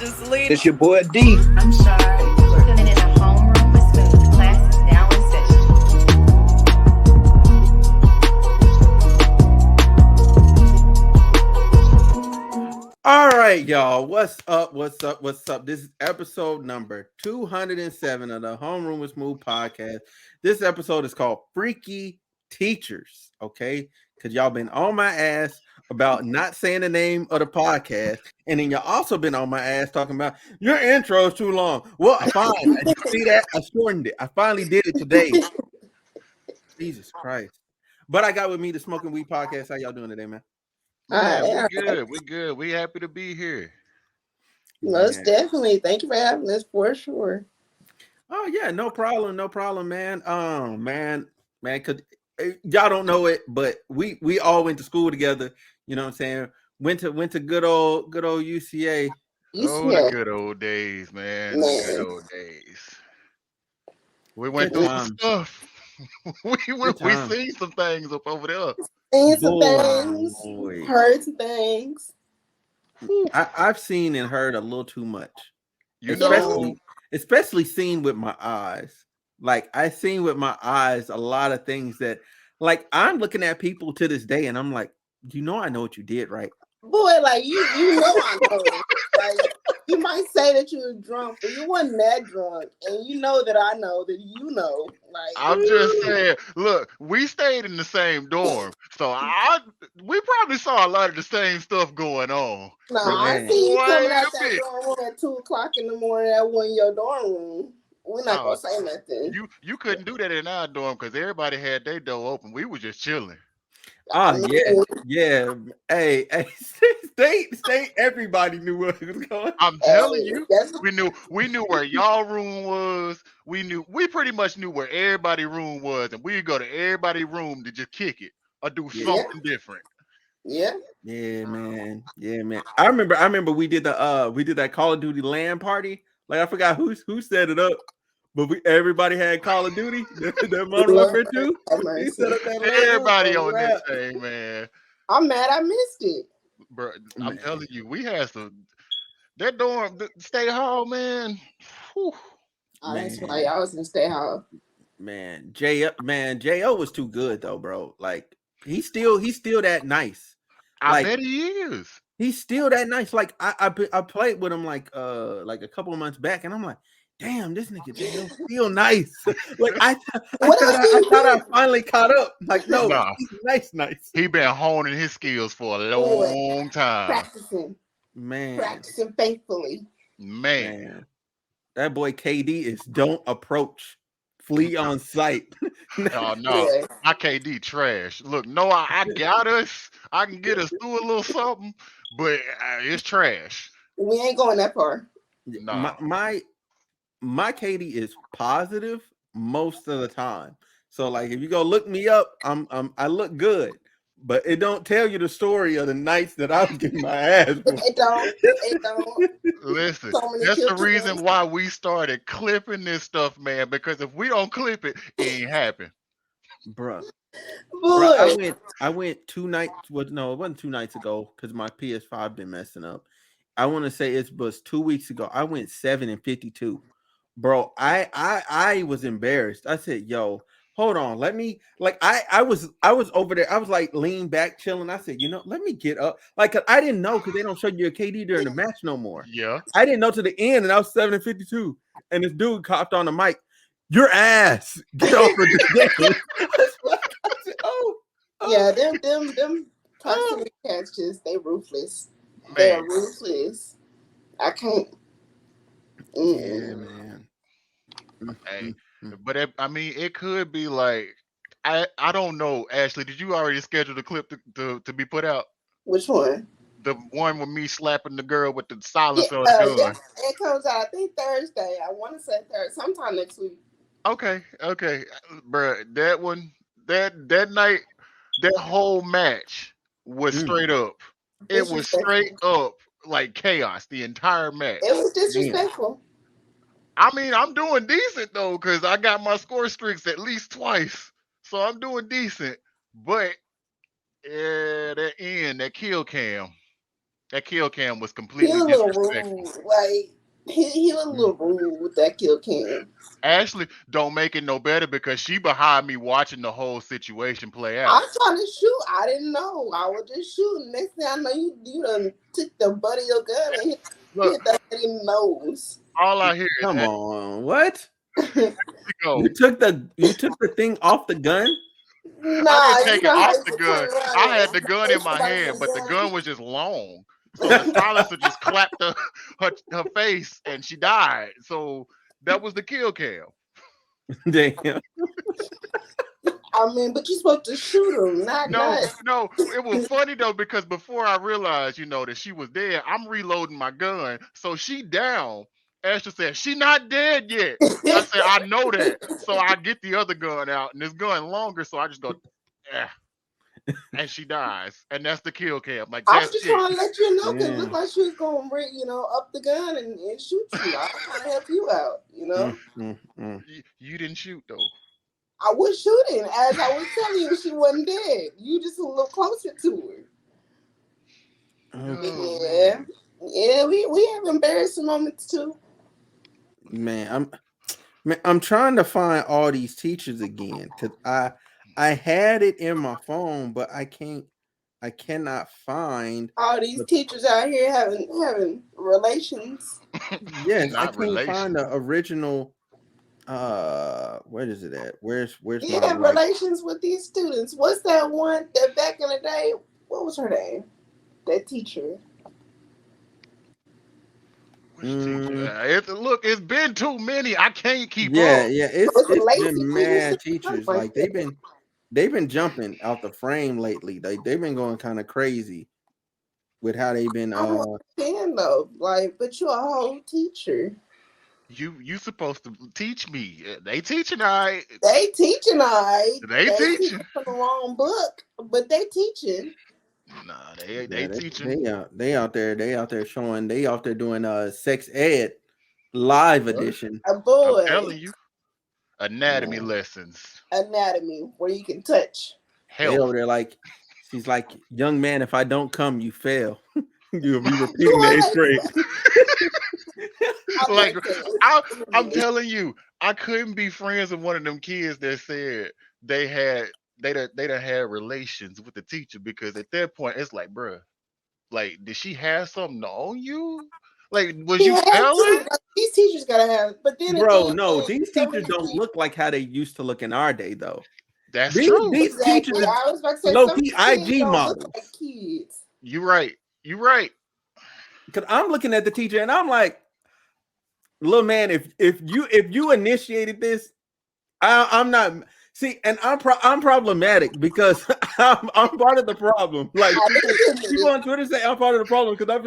It's your boy D. I'm sorry. We're in a homeroom with Smooth. Class is now in session. All right, y'all. What's up? What's up? What's up? This is episode number 207 of the Homeroom with Smooth podcast. This episode is called Freaky Teachers, okay? Because y'all been on my ass about not saying the name of the podcast. And then y'all also been on my ass talking about your intro is too long. Well, fine. I see that. I shortened it. I finally did it today. Jesus Christ. But I got with me the Smoking Weed podcast. How y'all doing today, man? Yeah, we're good. We're good. We happy to be here. Most definitely. Thank you for having us for sure. Oh yeah, no problem, man. Man, cause y'all don't know it, but we all went to school together. You know what I'm saying? Went to good old UCA. Oh, the good old days, man. The good old days. We went through some stuff. we seen some things up over there. Seen some things, heard some things. I've seen and heard a little too much. Especially seen with my eyes. Like I seen with my eyes a lot of things that, like, I'm looking at people to this day, and I'm like, I know what you did, right? Boy, like you know I know. Like you might say that you were drunk, but you wasn't that drunk, and you know that I know that you know. Like I'm just saying, look, we stayed in the same dorm, so we probably saw a lot of the same stuff going on. No, I see you coming out that dorm room at 2:00 in the morning. That wasn't your dorm room. We're not gonna say nothing. You couldn't do that in our dorm because everybody had their door open. We were just chilling. Oh yeah. Hey, stay. Everybody knew what was going on. I'm telling you, we knew where y'all room was. We pretty much knew where everybody's room was, and we'd go to everybody's room to just kick it or do something different. Yeah, man. I remember we did that Call of Duty LAN party. Like I forgot who set it up. But everybody had Call of Duty, that Modern Warfare 2. Everybody on this thing, man. I'm mad I missed it. Bro, I'm telling you, we had that dorm, State Hall, man. That's why I was in State Hall. Man, J.O. was too good though, bro. Like he's still that nice. I bet he is. He's still that nice. Like I played with him like a couple of months back, and I'm like, damn, this nigga feel nice. Like I thought I finally caught up. Like no, he's nice. He been honing his skills for a long time. Practicing faithfully. Man, that boy KD is don't approach, flee on sight. Oh no, my KD trash. Look, I got us. I can get us through a little something, but it's trash. We ain't going that far. No, my KD is positive most of the time. So like if you go look me up, I look good, but it don't tell you the story of the nights that I was getting my ass. It don't. Listen, that's the reason why we started clipping this stuff, man. Because if we don't clip it, it ain't happen. Bruh, I went 2 nights. Well, no, it wasn't 2 nights ago because my PS5 been messing up. I want to say it was 2 weeks ago. I went 7-52. Bro, I was embarrassed. I said, yo, hold on. Let me, like, I was over there. I was like lean back, chilling. I said, let me get up. Like, I didn't know because they don't show you a KD during the match no more. Yeah. I didn't know to the end, and I was 7-52. And this dude copped on the mic, your ass. Get off of the game. I said, yeah, them toxic cats they ruthless. They're ruthless. I can't. Yeah, man. Hey, but it could be like I don't know. Ashley, did you already schedule the clip to be put out? Which one? The one with me slapping the girl with the silencer on the gun. It comes out, I think Thursday. I want to say Thursday, sometime next week. Okay, bro. That one, that night, that whole match was straight up. It was straight up like chaos. The entire match. It was disrespectful. I mean, I'm doing decent though, because I got my score streaks at least twice, so I'm doing decent. But that kill cam. That kill cam was He completely was a little disrespectful. rude. Like he was a little rude with that kill cam. Ashley don't make it no better because she behind me watching the whole situation play I out. was trying to shoot. I didn't know. I was just shooting. Next thing I know, you done took the butt of your gun and Look, hit that lady in the nose. all I hear is Come Ashley on, what? go. You took the thing off the gun? Nah, I didn't you take it know how off you the can gun. turn around I had and the gun hit in my somebody hand, with but the a gun was just long. So the silencer just clapped her face and she died. So that was the kill cam. Damn. I mean, but you're supposed to shoot him, not. No, it was funny though because before I realized, that she was dead, I'm reloading my gun. So she down. Ashley said, "She not dead yet." I said, "I know that." So I get the other gun out, and this gun longer, so I just go, "Yeah," and she dies, and that's the kill cam. Like I was that's just it. trying to let you know because it Yeah. looked like she was going to, up the gun and shoot you. I was trying to help you out, You didn't shoot though. I was shooting as I was telling you she wasn't dead. You just a little closer to her. Oh, Yeah. Yeah, we have embarrassing moments too. Man, I'm trying to find all these teachers again because I had it in my phone, but I cannot find. All these teachers out here having relations. Yes, I not can't relation. find the original. Where is it at? Where's Yeah, my like? relations with these students. What's that one that back in the day? What was her name? That teacher. Which teacher? Look, it's been too many. I can't keep Yeah, up. yeah. Was it It's Lacey? been We used mad to talk teachers. like Like that. they've been jumping out the frame lately. They've been going kind of crazy with how they've been. I don't understand though. Like, but you're a whole teacher. You supposed to teach me. They teaching I. They teaching, They They teaching. teaching from the wrong book, but they teaching. Nah, they Yeah, teaching. they out there showing. They out there doing sex ed live Well, edition. A I'm boy telling you, anatomy Man, lessons. anatomy where you can touch. they Health. over there like she's like, young man, if I don't come, you fail. You'll be You repeating the eighth are grade. Like like I'm telling you, I couldn't be friends with one of them kids that said they done had relations with the teacher because at that point it's like, bruh, like did she have something on you? Like was he you had failing? to. These teachers gotta have. But then Bro, again, no, these teachers don't everything- look like how they used to look in our day, though. That's These, true. these teachers exactly. are I was about to say low some key kids IG don't look models. like kids. You right. You right. Because I'm looking at the teacher and I'm like, little man, if you initiated this, I'm not. See, and I'm problematic because I'm part of the problem. Like I didn't people on Twitter say I'm part of the problem because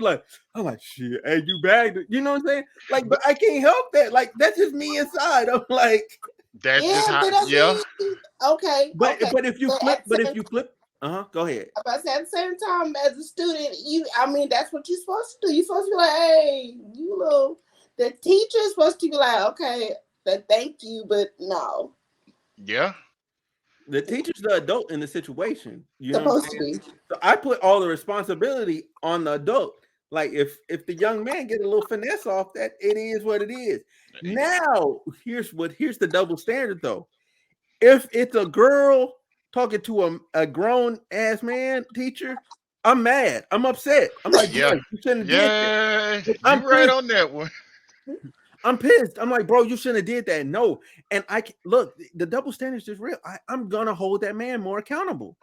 I'm like, shit, hey, you bagged it. You know what I'm saying? Like, but I can't help that. Like, that's just me inside. I'm like, That's yeah, just how but I yeah. mean, okay, but okay. if you flip, go ahead. But at the same time, as a student, I mean, that's what you're supposed to do. You're supposed to be like, hey, you know, the teacher's supposed to be like, okay, thank you, but no. Yeah. The teacher's the adult in the situation. You know what I'm Supposed to saying? be. So I put all the responsibility on the adult. Like if the young man get a little finesse off that, it is what it is. Now, here's the double standard though. If it's a girl talking to a grown ass man teacher, I'm mad. I'm upset. I'm like, Yeah. you shouldn't have did Yeah. that. I'm You right pissed. on that one. I'm pissed. I'm like, bro, you shouldn't have did that. No. And look, the double standard is just real. I'm gonna hold that man more accountable.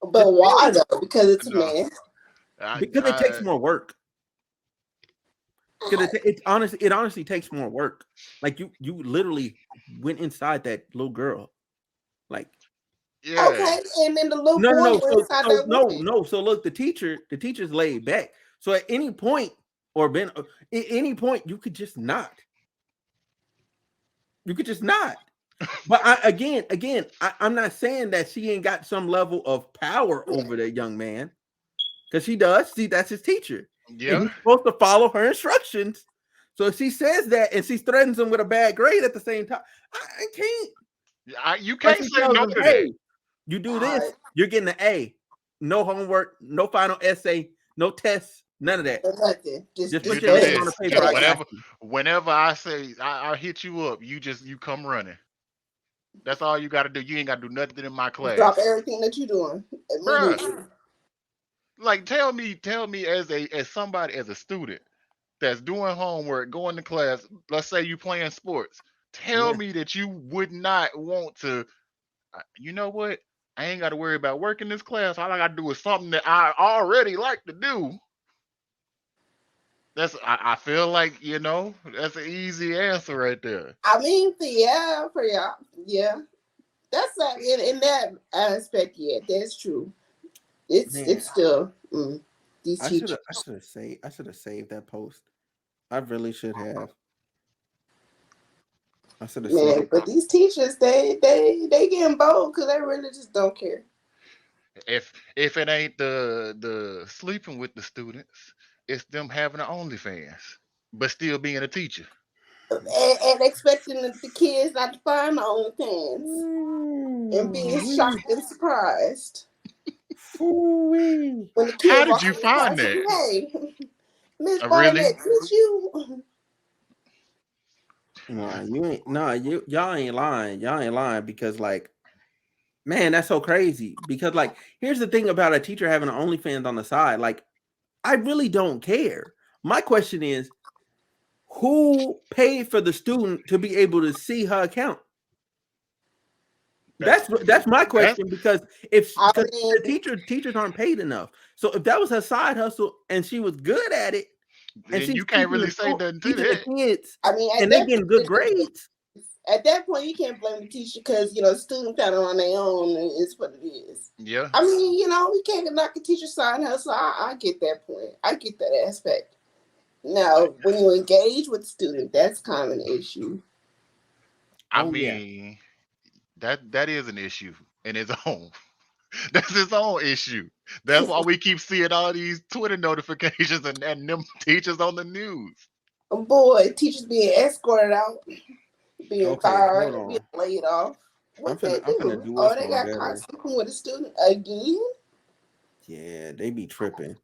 But why though? Because it's a No. man. Because it takes more work. Because it honestly takes more work. Like you literally went inside that little girl. Like, yeah. Okay, and then the little no. boy inside that woman. No. So look, the teacher's laid back. So at any point at any point, you could just not. You could just not. But I'm not saying that she ain't got some level of power over that young man. Because she does. See, that's his teacher. Yeah. And he's supposed to follow her instructions. So if she says that and she threatens him with a bad grade at the same time, I can't. You can't say no to that. You do this, you're getting an A. No homework, no final essay, no tests, None of that. Nothing. Just Just put You your do name yes, on the this. paper. I got you. Whenever I say I hit you up, you come running. That's all you got to do. You ain't got to do nothing in my drop class, everything that you're doing bruh. immediately. Like tell me as somebody as a student that's doing homework, going to class. Let's say you playing sports. Tell Yeah. me that you would not want to. You know what? I ain't got to worry about working this class. All I got to do is something that I already like to do. I feel like that's an easy answer right there. I mean, yeah, for y'all, yeah. That's like in that aspect, yeah, that's true. Man, It's still these I should teachers. have saved that post. I really should have. I should have saved. Man, but these teachers, they getting bold because they really just don't care. If it ain't the sleeping with the students, it's them having an OnlyFans, but still being a teacher. And expecting the kids not to find the OnlyFans and being shocked and surprised Ooh-wee. when the How kid did walks you in the find class and that? hey, Miss Really? Barnett, teach you. Nah, you ain't. Nah, y'all ain't lying. Y'all ain't lying because like, man, that's so crazy. Because like, here's the thing about a teacher having an OnlyFans on the side. Like, I really don't care. My question is, who paid for the student to be able to see her account? That's my That's question because because I the mean, teachers aren't paid enough. So if that was her side hustle and she was good at it and then she's you can't really say nothing to teaching the that. kids I mean, and they getting good grades, at that point, you can't blame the teacher because students kind of on their own. Is what it is. Yeah. I mean, we can't knock a teacher's side hustle. I get that point. I get that aspect. Now, Like, when you engage with the student, that's kind of an issue. I oh yeah, mean, that is an issue in its own. That's its own issue. That's why we keep seeing all these Twitter notifications and them teachers on the news. Boy, teachers being escorted out, being okay, hold fired, being on. laid off. What they I'm finna do? do Oh, us they one got caught better. sleeping with a student again? Yeah, they be tripping.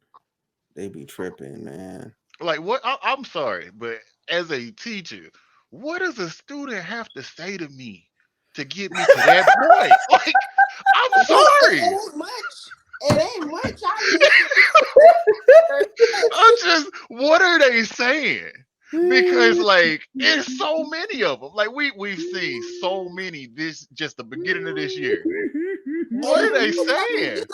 They be tripping, man. Like what? I'm sorry, but as a teacher, what does a student have to say to me to get me to that point? Like, I'm Well, it sorry. ain't much. It ain't much. I I'm just, what are they saying? Because like it's so many of them. Like we've seen so many this just the beginning of this year. What are they saying?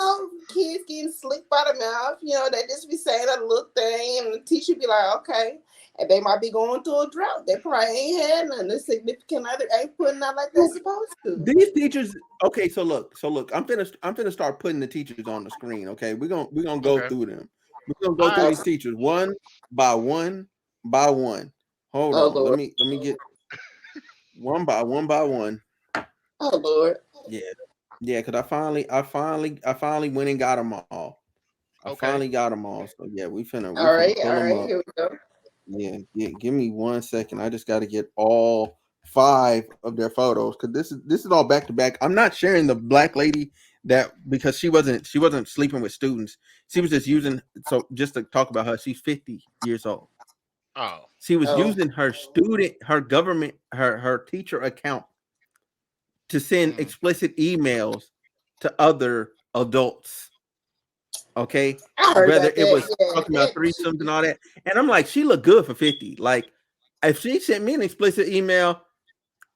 Kids getting slick by the mouth. They just be saying a little thing, and the teacher be like, okay. And they might be going through a drought. They probably ain't had none. The significant other ain't putting out like they're supposed to. These teachers, okay. So look. I'm finna start putting the teachers on the screen. Okay, we're gonna go Okay. through them. We're gonna go through I these teachers one by one by one. Hold Oh on. Lord. Let me get one by one by one. Oh Lord. Yeah, yeah. Because I finally went and got them all. I okay. finally got them all. So yeah, we All finna right. pull All them right. up. Here we go. Yeah, give me 1 second. I just got to get all 5 of their photos because this is all back to back. I'm not sharing the black lady that because she wasn't sleeping with students. She was just using just to talk about her. She's 50 years old. Oh. She was Oh. using her government, her teacher account to send Mm. explicit emails to other adults. Okay, I heard whether about it was that. Yeah. talking about threesomes and all that, and I'm like, she looked good for 50. Like, if she sent me an explicit email,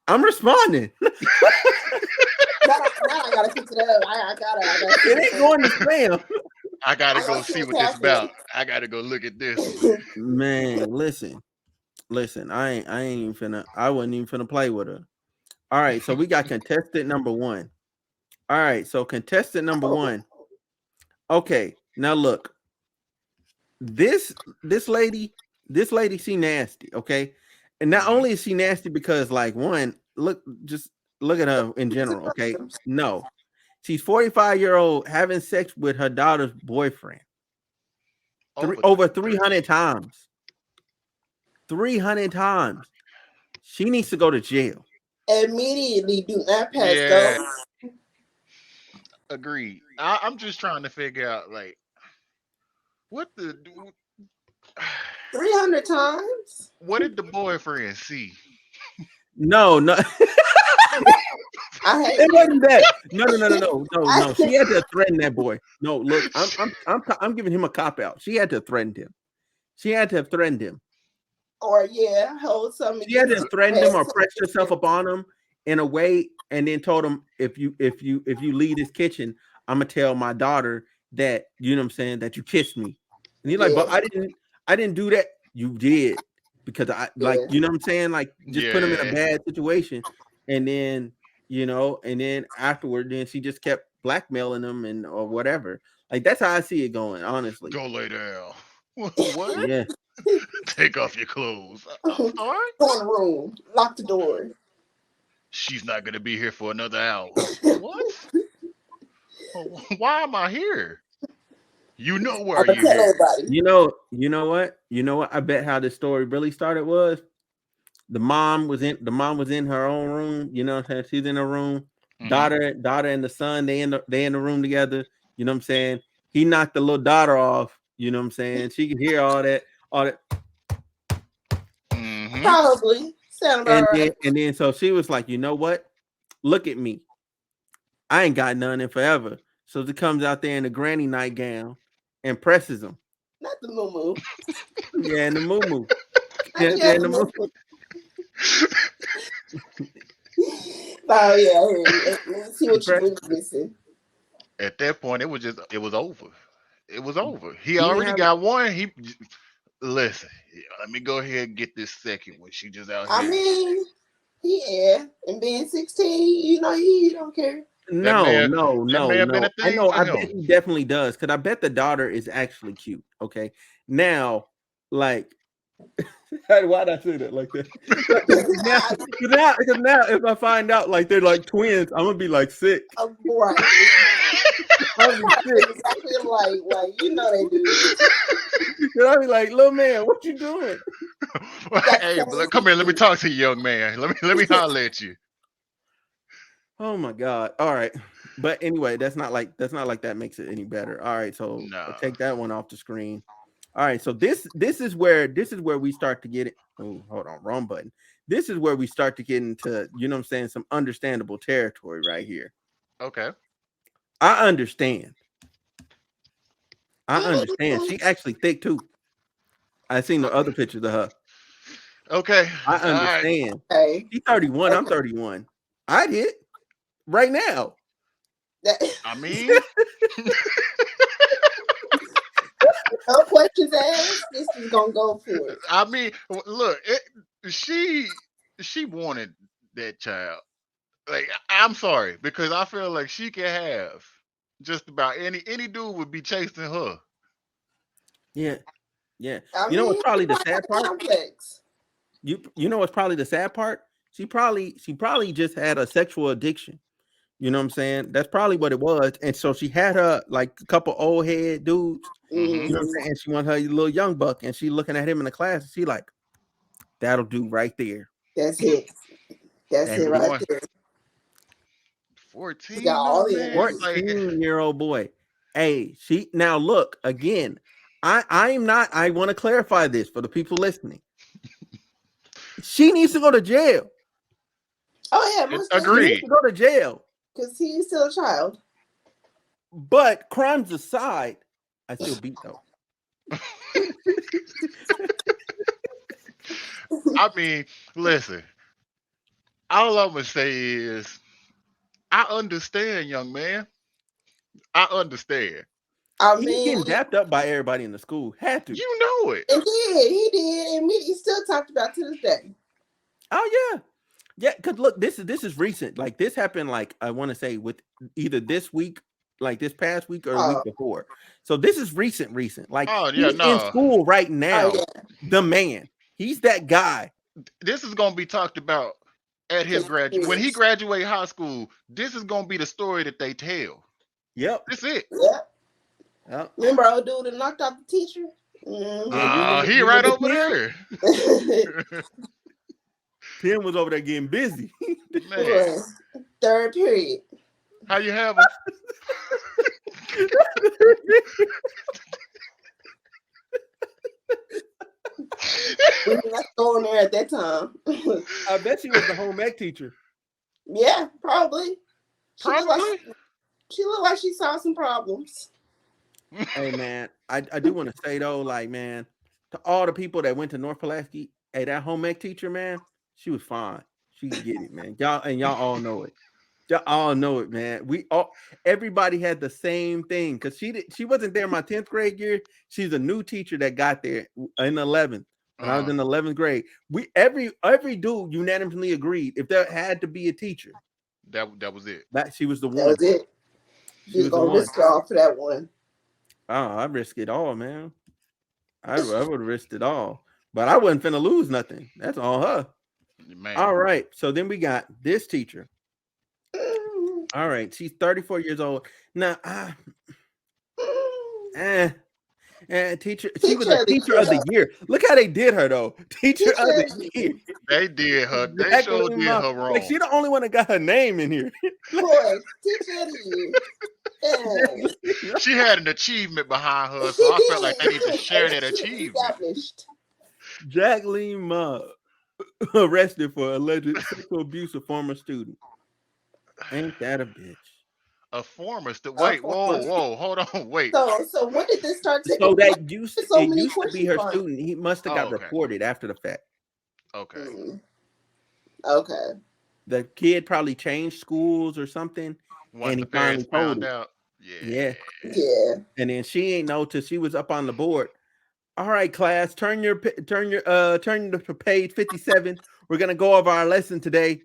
I'm responding. Now I gotta pick it up. I gotta. It ain't going to spam. I gotta I go gotta see see what's what this happening. about. I gotta go look at this. Man, listen. I ain't even finna. I wasn't even finna play with her. All right, so we got contestant number 1. All right, so contestant number 1. Okay, now look. This lady, she nasty, okay? And not only is she nasty because like just look at her in general, okay? No. She's 45-year-old having sex with her daughter's boyfriend. Over 300 times. 300 times. She needs to go to jail. Immediately, do not pass Yeah, go. agreed. I'm just trying to figure out like what 300 times. What did the boyfriend see? No, no, I hate it you. wasn't that. No. I, She had to threaten that boy. No, look, I'm giving him a cop out. She had to threaten him. She had to have threatened him. or yeah, hold something She had to against have threatened him or him. pressed herself upon him in a way, and then told him, if you leave this kitchen, I'm gonna tell my daughter that, you know what I'm saying, that you kissed me. And he's like, but Yeah, I didn't do that. You did, because I, like, yeah. you know what I'm saying, like, just put him in a Yeah. bad situation, and then, and then afterward, then she just kept blackmailing him and or whatever. Like, that's how I see it going, honestly. Go lay down. What? Yeah. Take off your clothes. All right. Go in the room, lock the door. She's not gonna be here for another hour. What? Why am I here? You know why I'm gonna you tell here. everybody. You know what? I bet how this story really started was the mom was in her own room. You know what I'm saying? She's in her room. Mhm. Daughter and the son, they in the room together. You know what I'm saying? He knocked the little daughter off. You know what I'm saying? She could hear all that. Mhm. Probably sound about right. And then so she was like, you know what? Look at me. I ain't got none in forever. So she comes out there in a granny nightgown and presses him. Not the moo. Yeah, in the moo. Not Yeah, you have in the the moo. Oh yeah, let's see what you really missing. At that point, it was over. It was over. He didn't already have- got one. Listen. Let me go ahead and get this second one. She just out I here. mean, yeah, and being 16, he don't care. No. may have been a I thing know. for I him. bet he definitely does, because I bet the daughter is actually cute. Okay, now, like, why'd I say that like that? Because now, if I find out like they're like twins, I'm gonna be like sick. Right. I'm gonna be sick. Exactly like they do. I'll be like, little man, what you doing? Hey, come here. Let me talk to you, young man. Let me holler at you. Oh my god! All right, but anyway, that's not like that makes it any better. All right, so Nah. take that one off the screen. All right, so this is where we start to get it. Oh, hold on, wrong button. This is where we start to get into, you know what I'm saying, some understandable territory right here. Okay. I understand. She actually thick too. I seen the other pictures of her. Okay. I All right. understand. Hey, She's 31. I'm 31. I did right now. I mean, no questions asked. This is gonna go for it. I mean, look, she wanted that child. Like, I'm sorry, because I feel like she can have just about any dude would be chasing her. Yeah. Yeah. I You know what's mean, probably the it's sad part? complex. You know what's probably the sad part? She probably just had a sexual addiction. You know what I'm saying? That's probably what it was. And so she had her like a couple old head dudes. Mhm. You know what I'm saying? And she wanted her little young buck, and she looking at him in the class, and she like, that'll do right there. That's it. That's And it boy, right there. 14, got all the man. energy. Like, 14-year-old boy. Hey, she now look again. I'm not. I want to clarify this for the people listening. She needs to go to jail. Oh yeah, most She Agreed. needs to go to jail. because he's still a child. But crimes aside, I still beat though. I mean, listen. All I'm gonna say is, I understand, young man. I understand. I He's mean, getting dapped up by everybody in the school. Had to. You know it. he did, and he still talked about to this day. Oh yeah. Yeah, because look, this is recent. Like this happened, like I want to say with either this week, like this past week, or the week before. So this is recent. Like he's in school right now. Oh, yeah. The man, he's that guy. This is gonna be talked about at his graduation. When he graduate high school, this is gonna be the story that they tell. Yep. That's it. Yep. Remember old dude that knocked out the teacher? Mm-hmm. He right over there. Tim was over there getting busy. Man. Third period. How you have him? We were not going there at that time. I bet she was the home ec teacher. Yeah, probably. She looked like Probably. she looked like she saw some problems. Hey man, I do want to say though, like man, to all the people that went to North Pulaski, hey, that home ec teacher, man, she was fine. She could get it, man. Y'all all know it. Y'all all know it, man. Everybody had the same thing because she wasn't there my 10th grade year. She's a new teacher that got there in 11th. When I was in 11th grade, every dude unanimously agreed if there had to be a teacher, that was it. that she was the That one. was it. She was the gonna one. risk it all for that one. Oh, I risk it all, man. I would have risked it all, but I wasn't finna lose nothing. That's on her. Man. All right. So then we got this teacher. Mm. All right. She's 34 years old. Now, teacher. She was a teacher of the year. Look how they did her though. Teacher of the year. They did her. They Exactly, sure did her wrong. Like she the only one that got her name in here. Boy, teacher of the year. Yeah. She had an achievement behind her, so I felt like they need to share that achievement. Established. Jacqueline Ma arrested for alleged sexual abuse of former student. Ain't that a bitch? A former student. Wait, whoa, hold on, wait. So when did this start taking So place? that used So many to be her questions marks. student. He must have got reported after the fact. Okay. Okay. The kid probably changed schools or something, Once and the he finally parents found told out. Yeah. Yeah. And then she ain't know till she was up on the board. All right, class, turn to page 57. We're gonna go over our lesson today.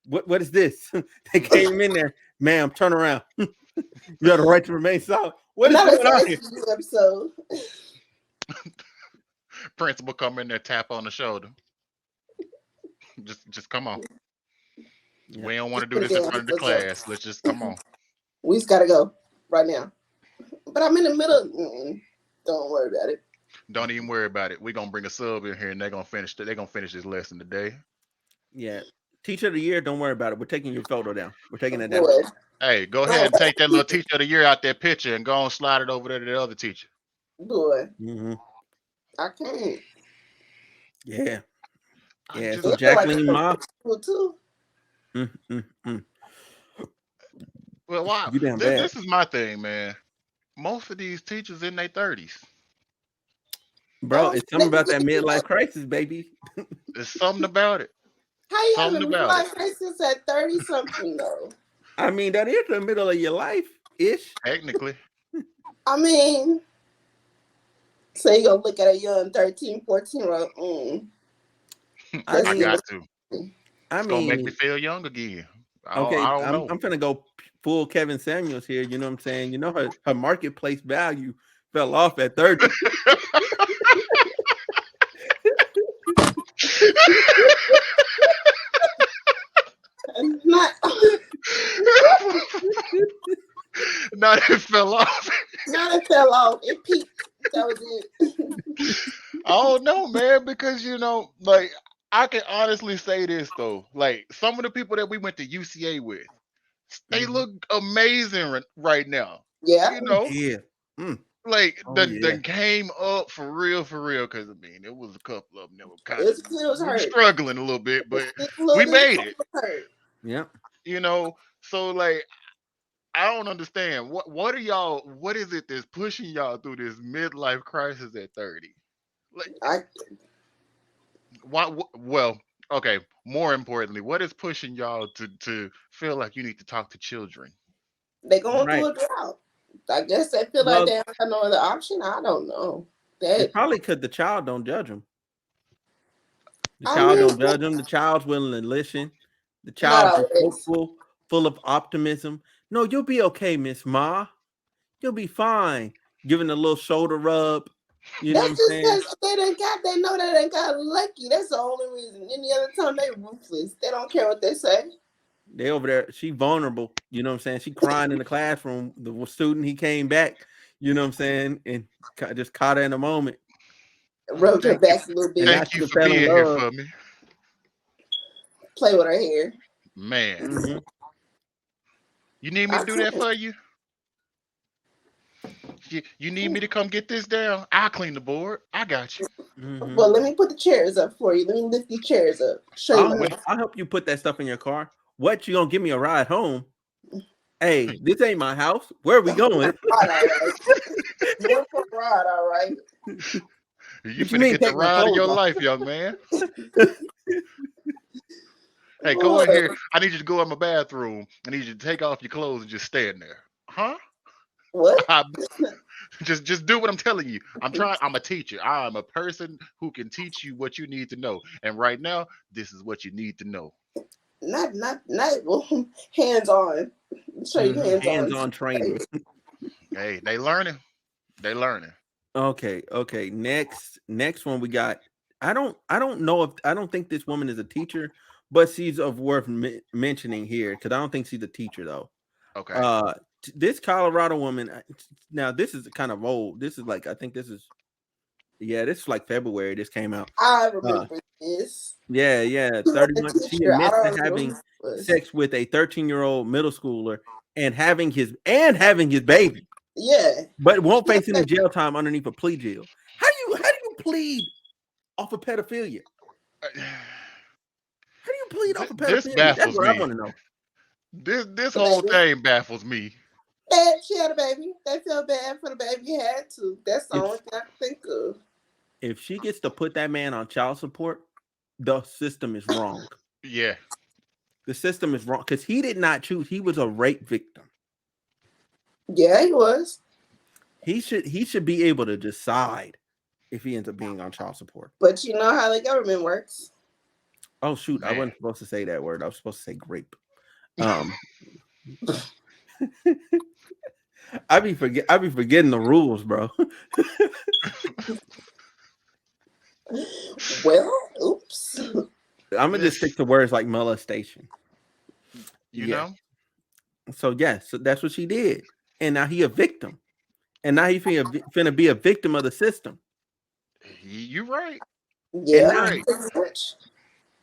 What is this? They came in there, ma'am. Turn around. You have the right to remain silent. What is going on here? Episode. Principal come in there, tap on the shoulder. Just come on. Yeah. We don't want to do this in front of the class. Let's just come on. We just gotta go right now. But I'm in the middle. Don't worry about it. Don't even worry about it. We're gonna bring a sub in here and they're gonna finish this lesson today. Yeah. Teacher of the year, don't worry about it. We're taking your photo down. We're taking it down. Hey, go ahead and take that little teacher of the year out that picture and go and slide it over there to the other teacher. Boy. Mm-hmm. I can't. Yeah. Yeah. Just, So Jacqueline Ma. Too. Well, wow. You damn bad. This is my thing, man. Most of these teachers in their 30s. Bro, it's something about that midlife crisis, baby. There's something about it. How you Something having a about midlife crisis at 30 something though? I mean, that is the middle of your life ish. Technically. I mean, so you gonna look at a young 13, 14-year-old. I got to. It's gonna make me feel young again. Okay, I don't know. I'm finna go full Kevin Samuels here. You know what I'm saying? You know her marketplace value fell off at 30. Not it fell off. Not it fell off. It peaked. That was it. I don't know, man, because like I can honestly say this though. Like some of the people that we went to UCA with, they look amazing right now. Yeah. Yeah. Like the came up for real, because I mean it was a couple of them that were kind of struggling a little bit, but we made it. Yeah. So like I don't understand. What is it that's pushing y'all through this midlife crisis at 30? Like well, okay, more importantly, what is pushing y'all to feel like you need to talk to children? They going through a drought. I guess they feel like they don't have no other option. I don't know. It's probably because the child don't judge them. The child don't judge them. The child's willing to listen. The child is hopeful, full of optimism. No, you'll be okay, Miss Ma. You'll be fine. Giving a little shoulder rub. You know what I'm saying? They know they done got lucky. That's the only reason. Any other time they ruthless. They don't care what they say. They over there. She vulnerable. You know what I'm saying? She crying in the classroom. The student, he came back. You know what I'm saying? And just caught her in a moment. Rubbed her back a little bit. Thank you for being here for me. Play with her hair. Man. Mm-hmm. You need me to do that for you? You need me to come get this down? I'll clean the board. I got you. Mhm. Well, let me put the chairs up for you. Let me lift these chairs up. Show you. I'll help you put that stuff in your car. What, you gonna give me a ride home? Hey, this ain't my house. Where are we going? All right. You're for a ride, all right. You What you finna mean, get the take my ride of clothes your off? life, young man. Hey, go in here. I need you to go in my bathroom. I need you to take off your clothes and just stand there. Huh? What? Just do what I'm telling you. I'm a teacher. I'm a person who can teach you what you need to know. And right now, this is what you need to know. Not hands on. Show you Hands-on training. Hey, they learning. They learning. Okay. Next one we got. I don't know if I don't think this woman is a teacher, but she's of worth mentioning here because I don't think she's a teacher though. Okay. This Colorado woman. Now this is kind of old. This is like I think this is like February. This came out. I remember this. Yeah. She was a 31. She teacher. I admits don't to remember having who it was. sex with a 13-year-old middle schooler and having his baby, Yeah. but won't face any jail time underneath a plea deal. How do you plead off of pedophilia? How do you plead off of This pedophilia? That's baffles what I me. want to know. This whole thing baffles me. She had a baby. They feel bad for the baby. Had to. That's the only thing I can think of. If she gets to put that man on child support, the system is wrong. Yeah. The system is wrong because he did not choose. He was a rape victim. Yeah, he was. He should be able to decide if he ends up being on child support. But you know how the government works. Oh shoot, Man. I wasn't supposed to say that word. I was supposed to say grape. I be forgetting the rules, bro. Well, oops. I'm gonna just stick to words like molestation. You know? So that's what she did, and now he a victim, and now he finna be a victim of the system. You right. Yeah. Right.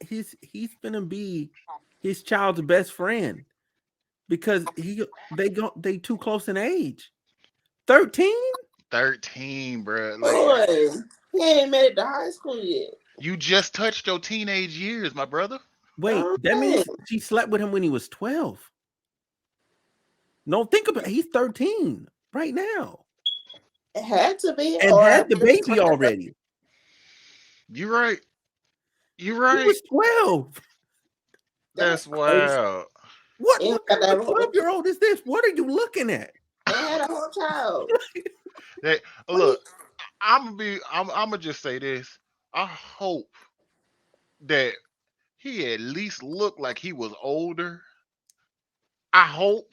He's finna be his child's best friend because they too close in age. 13? 13, bro. Boy, he ain't made it to high school yet. You just touched your teenage years, my brother. Wait, that means she slept with him when he was 12. No, think about it. He's 13 right now. It had to be. And had the baby already. You right. You He right. was 12. That's wild. What 12-year-old is this? What are you looking at? They had a whole child. Look, I'm gonna just say this. I hope that he at least looked like he was older. I hope.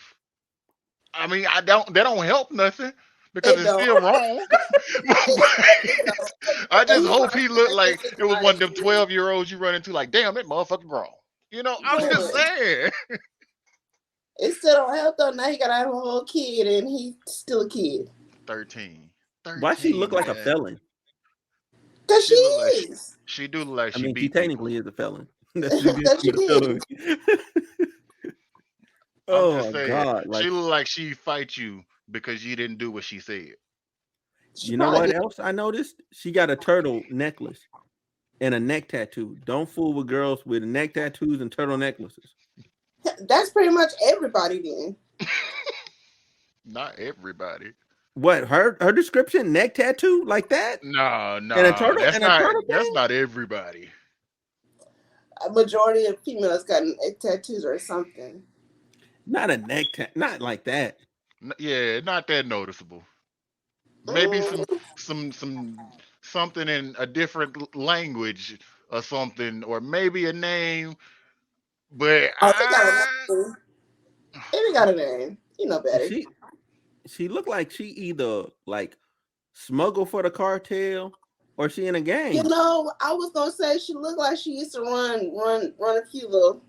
I mean, that don't help nothing because it's still wrong. I just hope he looked like it was one of them 12-year-olds you run into. Like, damn, that motherfucker grown. You know, I'm just saying. It still don't help though. Now he got to have a whole kid, and he's still a kid. 13. Why she look like a felon? Because she is. She do look like she beat she technically people. is a felon. Oh God! She look like she fight you because you didn't do what she said. You know what else I noticed? She got a turtle necklace and a neck tattoo. Don't fool with girls with neck tattoos and turtle necklaces. That's pretty much everybody then. Not everybody. What her description? Neck tattoo like that? No. And a turtle. That's not everybody. A majority of females got neck tattoos or something. Not a neck tattoo. Not like that. Yeah, not that noticeable. Maybe something in a different language or something, or maybe a name. But They got a name. You know better. She looked like she either like smuggle for the cartel or she in a gang. You know, I was gonna say she looked like she used to run a few little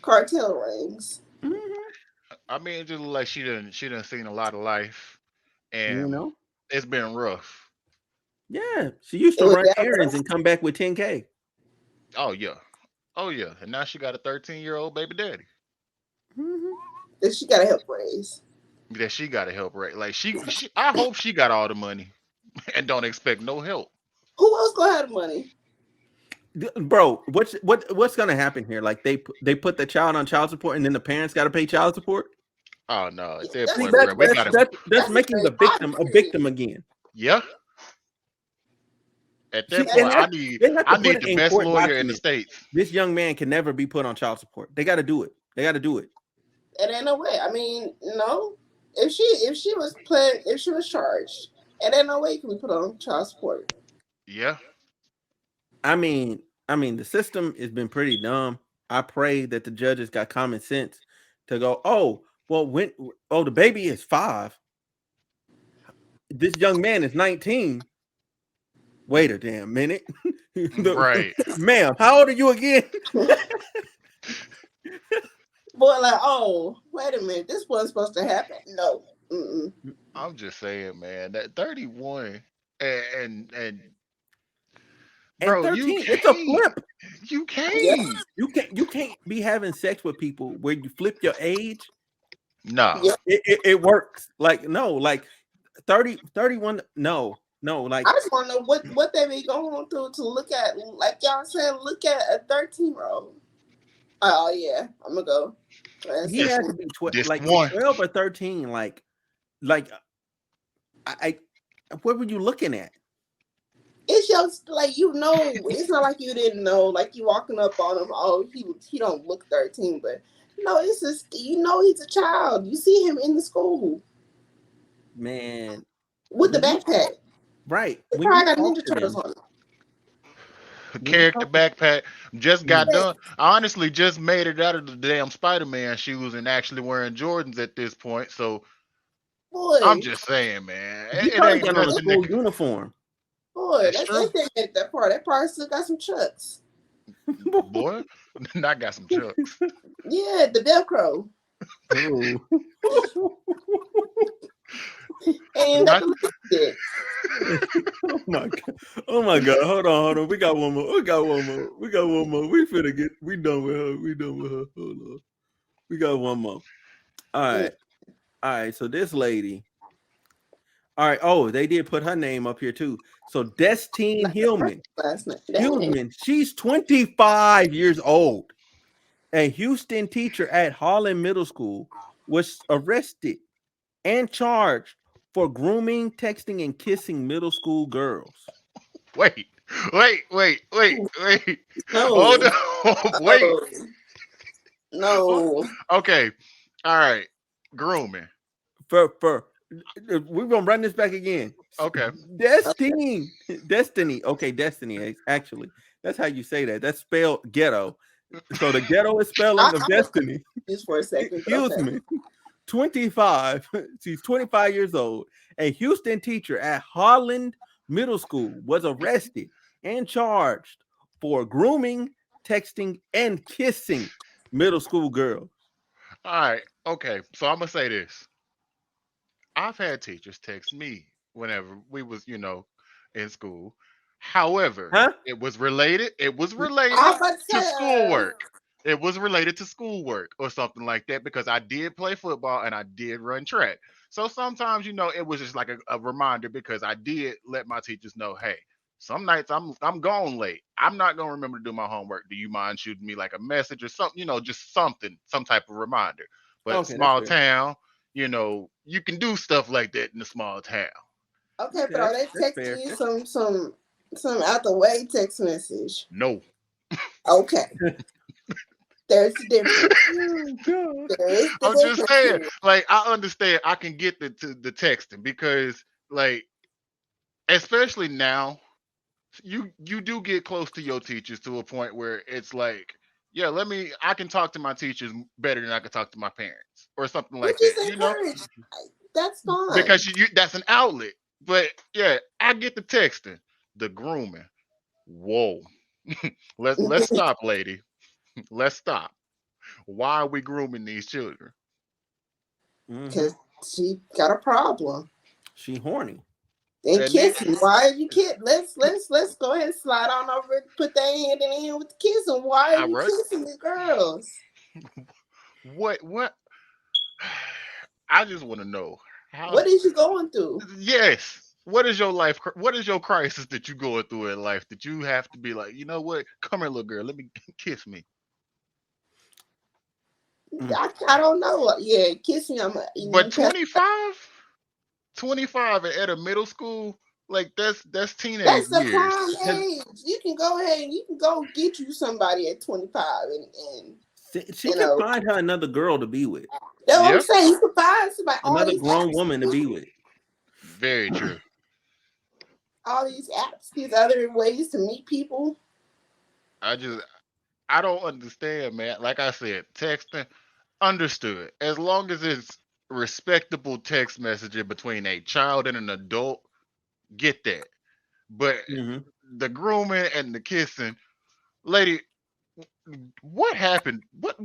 cartel rings. Mm-hmm. I mean, it just looked like she done seen a lot of life, and it's been rough. Yeah, she used to run errands and come back with 10K. Oh yeah, and now she got a 13-year-old baby daddy. Mm-hmm. That she gotta help raise. that she got to help, right? Like she, I hope she got all the money and don't expect no help. Who else gonna have the money? Bro, what's gonna happen here? Like they put the child on child support, and then the parents got to pay child support. Oh no, at that That's- See, point, bro, we gotta. that's making the victim a victim again. Yeah. At See, that point, and they have I to put need it the in best court lawyer in the documents. states. This young man can never be put on child support. They got to do it. They got to do it. It ain't no way. I mean, no. If she was charged, it ain't no way you can be put on child support. Yeah. I mean, the system has been pretty dumb. I pray that the judges got common sense to go, oh, well, the baby is 5. This young man is 19. Wait a damn minute. Right. Ma'am, how old are you again? Boy, like, oh, wait a minute, this wasn't supposed to happen. No. Mm-mm. I'm just saying, man, that 31 and And bro, 13, you it's a can't. flip. You can't. You can't be having sex with people where you flip your age. No. Yeah. It works. Like, no, like 30, 31, no, like I just want to know what they be going through to look at, like y'all said, look at a 13-year-old. Oh yeah, I'm gonna go. he had to be 12, This like one. 12 or 13. Like I what were you looking at? It's just like, you know, it's not like you didn't know, like you walking up on him. Oh, he don't look 13, but no, it's just, you know, he's a child. You see him in the school Man, with the backpack. right. He When probably you got talk Ninja to Turtles them, on him. Character backpack just got Yeah. done. I honestly just made it out of the damn Spider-Man shoes and actually wearing Jordans at this point. So Boy, I'm just saying, man, he it probably ain't got on a nothing. school uniform. boy, That's that's true. that part. That part still got some chucks. Boy, I got some chucks. Yeah, the Velcro. Oh. And got the lipstick. Oh my god. Hold on. We got one more. We done with her. Hold on. We got one more. All right. So this lady. All right. Oh, they did put her name up here too. So Destine Hillman. Last night. Dang. Hillman, she's 25 years old. A Houston teacher at Holland Middle School was arrested and charged for grooming, texting, and kissing middle school girls. Wait. No. Hold on. Wait. No. Okay. All right. Grooming. For we're gonna run this back again. Okay. Destiny. Okay, Destiny. Actually, that's how you say that. That's spelled ghetto. So the ghetto is spelling of Destiny. Just for a second. Excuse me. 25. She's 25 years old. A Houston teacher at Holland Middle School was arrested and charged for grooming, texting, and kissing middle school girls. All right. Okay. So I'm gonna say this. I've had teachers text me whenever we was, in school. However, it was related. It was related to schoolwork. It was related to schoolwork or something like that because I did play football and I did run track. So sometimes, it was just like a reminder because I did let my teachers know, hey, some nights I'm gone late. I'm not gonna remember to do my homework. Do you mind shooting me like a message or something? Just something, some type of reminder. But Okay, small town, you can do stuff like that in a small town. Okay, but are they texting you some out the way text message? No. Okay. There's the difference. I'm just saying, like, I understand I can get the texting because, like, especially now, you do get close to your teachers to a point where it's like, yeah, I can talk to my teachers better than I can talk to my parents or something like that. That's fine. Because that's an outlet. But yeah, I get the texting, the grooming. Whoa. Let's stop, lady. Let's stop. Why are we grooming these children? Because she got a problem. She horny. And kissing. Why are you kidding? Let's go ahead and slide on over and put that hand in the hand with the kissing. Why are you kissing the girls? What? I just want to know how. What is you going through? Yes. What is your life? What is your crisis that you going through in life that you have to be like, you know what? Come here, little girl. Let me kiss me. I don't know. Yeah, kiss me. But 25, 25 and at a middle school, like that's teenage That's the years. prime age. You can go ahead and you can go get you somebody at 25 and She you can know. find her another girl to be with, That's what I'm Yep. saying. You can find somebody another grown woman to be with. Very true. all these apps, these other ways to meet people. I don't understand, man. Like I said, texting, understood. As long as it's respectable text messaging between a child and an adult, get that. But Mhm. the grooming and the kissing, lady, what happened? What?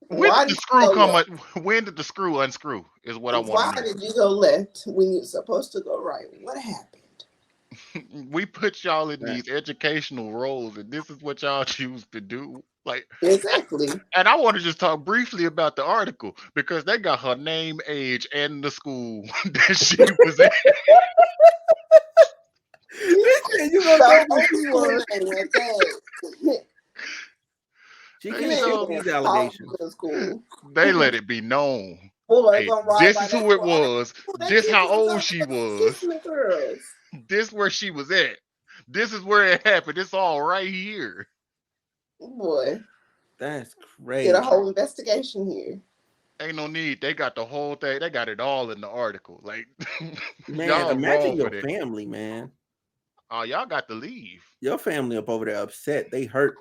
When did Why the did screw you go come? left? When did the screw unscrew? Is what I want Why to know. did you go left when you're supposed to go right? What happened? We put y'all in Right. these educational roles, and this is what y'all choose to do. Like, Exactly. and I want to just talk briefly about the article because they got her name, age, and the school that she was in. You gonna The tell me whole she school was? name at that. She They can't shoot told Man, these all allegations. middle school. they let it be known. Boy, Hey, gonna ride this by is that who it school. was. That This kid how was old up she there was. kissing the girls. This where she was at. This is where it happened. It's all right here. Boy, That's did a crazy, whole investigation here. Ain't no need. They got the whole thing. They got it all in the article. Like man. y'all wrong Imagine for your that. family, man. Oh, y'all got to leave. Your family up over there upset. They hurt.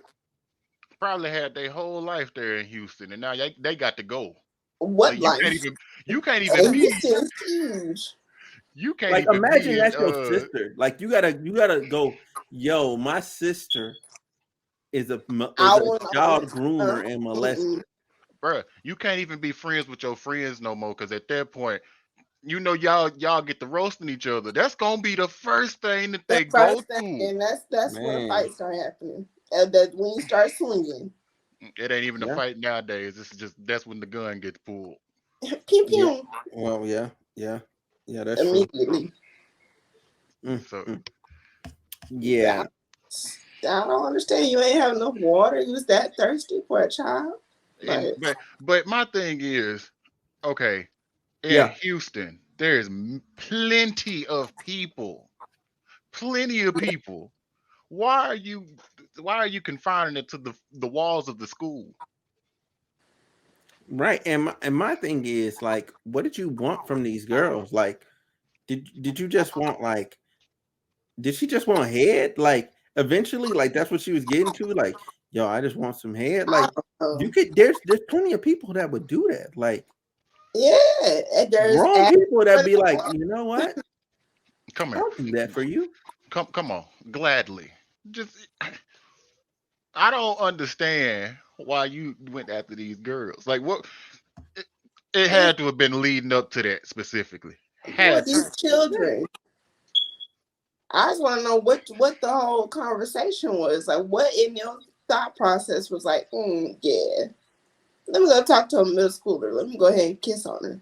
Probably had their whole life there in Houston, and now they got to go. What Like life? you can't even And be this is huge. you can't Like even imagine be in that's your sister. Like you gotta go. Yo, my sister is I a want child uh, groomer and molester. bruh. You can't even be friends with your friends no more because at that point, you know y'all get to roasting each other. That's gonna be the first thing that the they go first thing, to. and that's where the Man, fights start happening. And that when you start swinging, It ain't even a yeah, fight nowadays. This is just that's when the gun gets pulled. pew yeah. pew, Well, yeah, yeah, yeah. That's true. immediately. Mm, So mm. Yeah, I don't understand. You ain't have enough water. You was that thirsty for a child. and Like, but my thing is, okay, in yeah. Houston, there's plenty of people. Why are you why are you confining it to the walls of the school? Right. And my thing is like, what did you want from these girls? Like, did you just want like? Did she just want head? Like, eventually, like that's what she was getting to. Like, yo, I just want some head. I Like, don't you know. could. There's plenty of people that would do that. Like Yeah, and there's grown people that be like, you know what? Come here. I'll do that for you. Come on. Gladly. Just I don't understand why you went after these girls. Like what it, it had to have been leading up to that specifically. for Had to. these children. I just want to know what the whole conversation was. Like, what in your thought process was like, yeah, let me go talk to a middle schooler. Let me go ahead and kiss on her.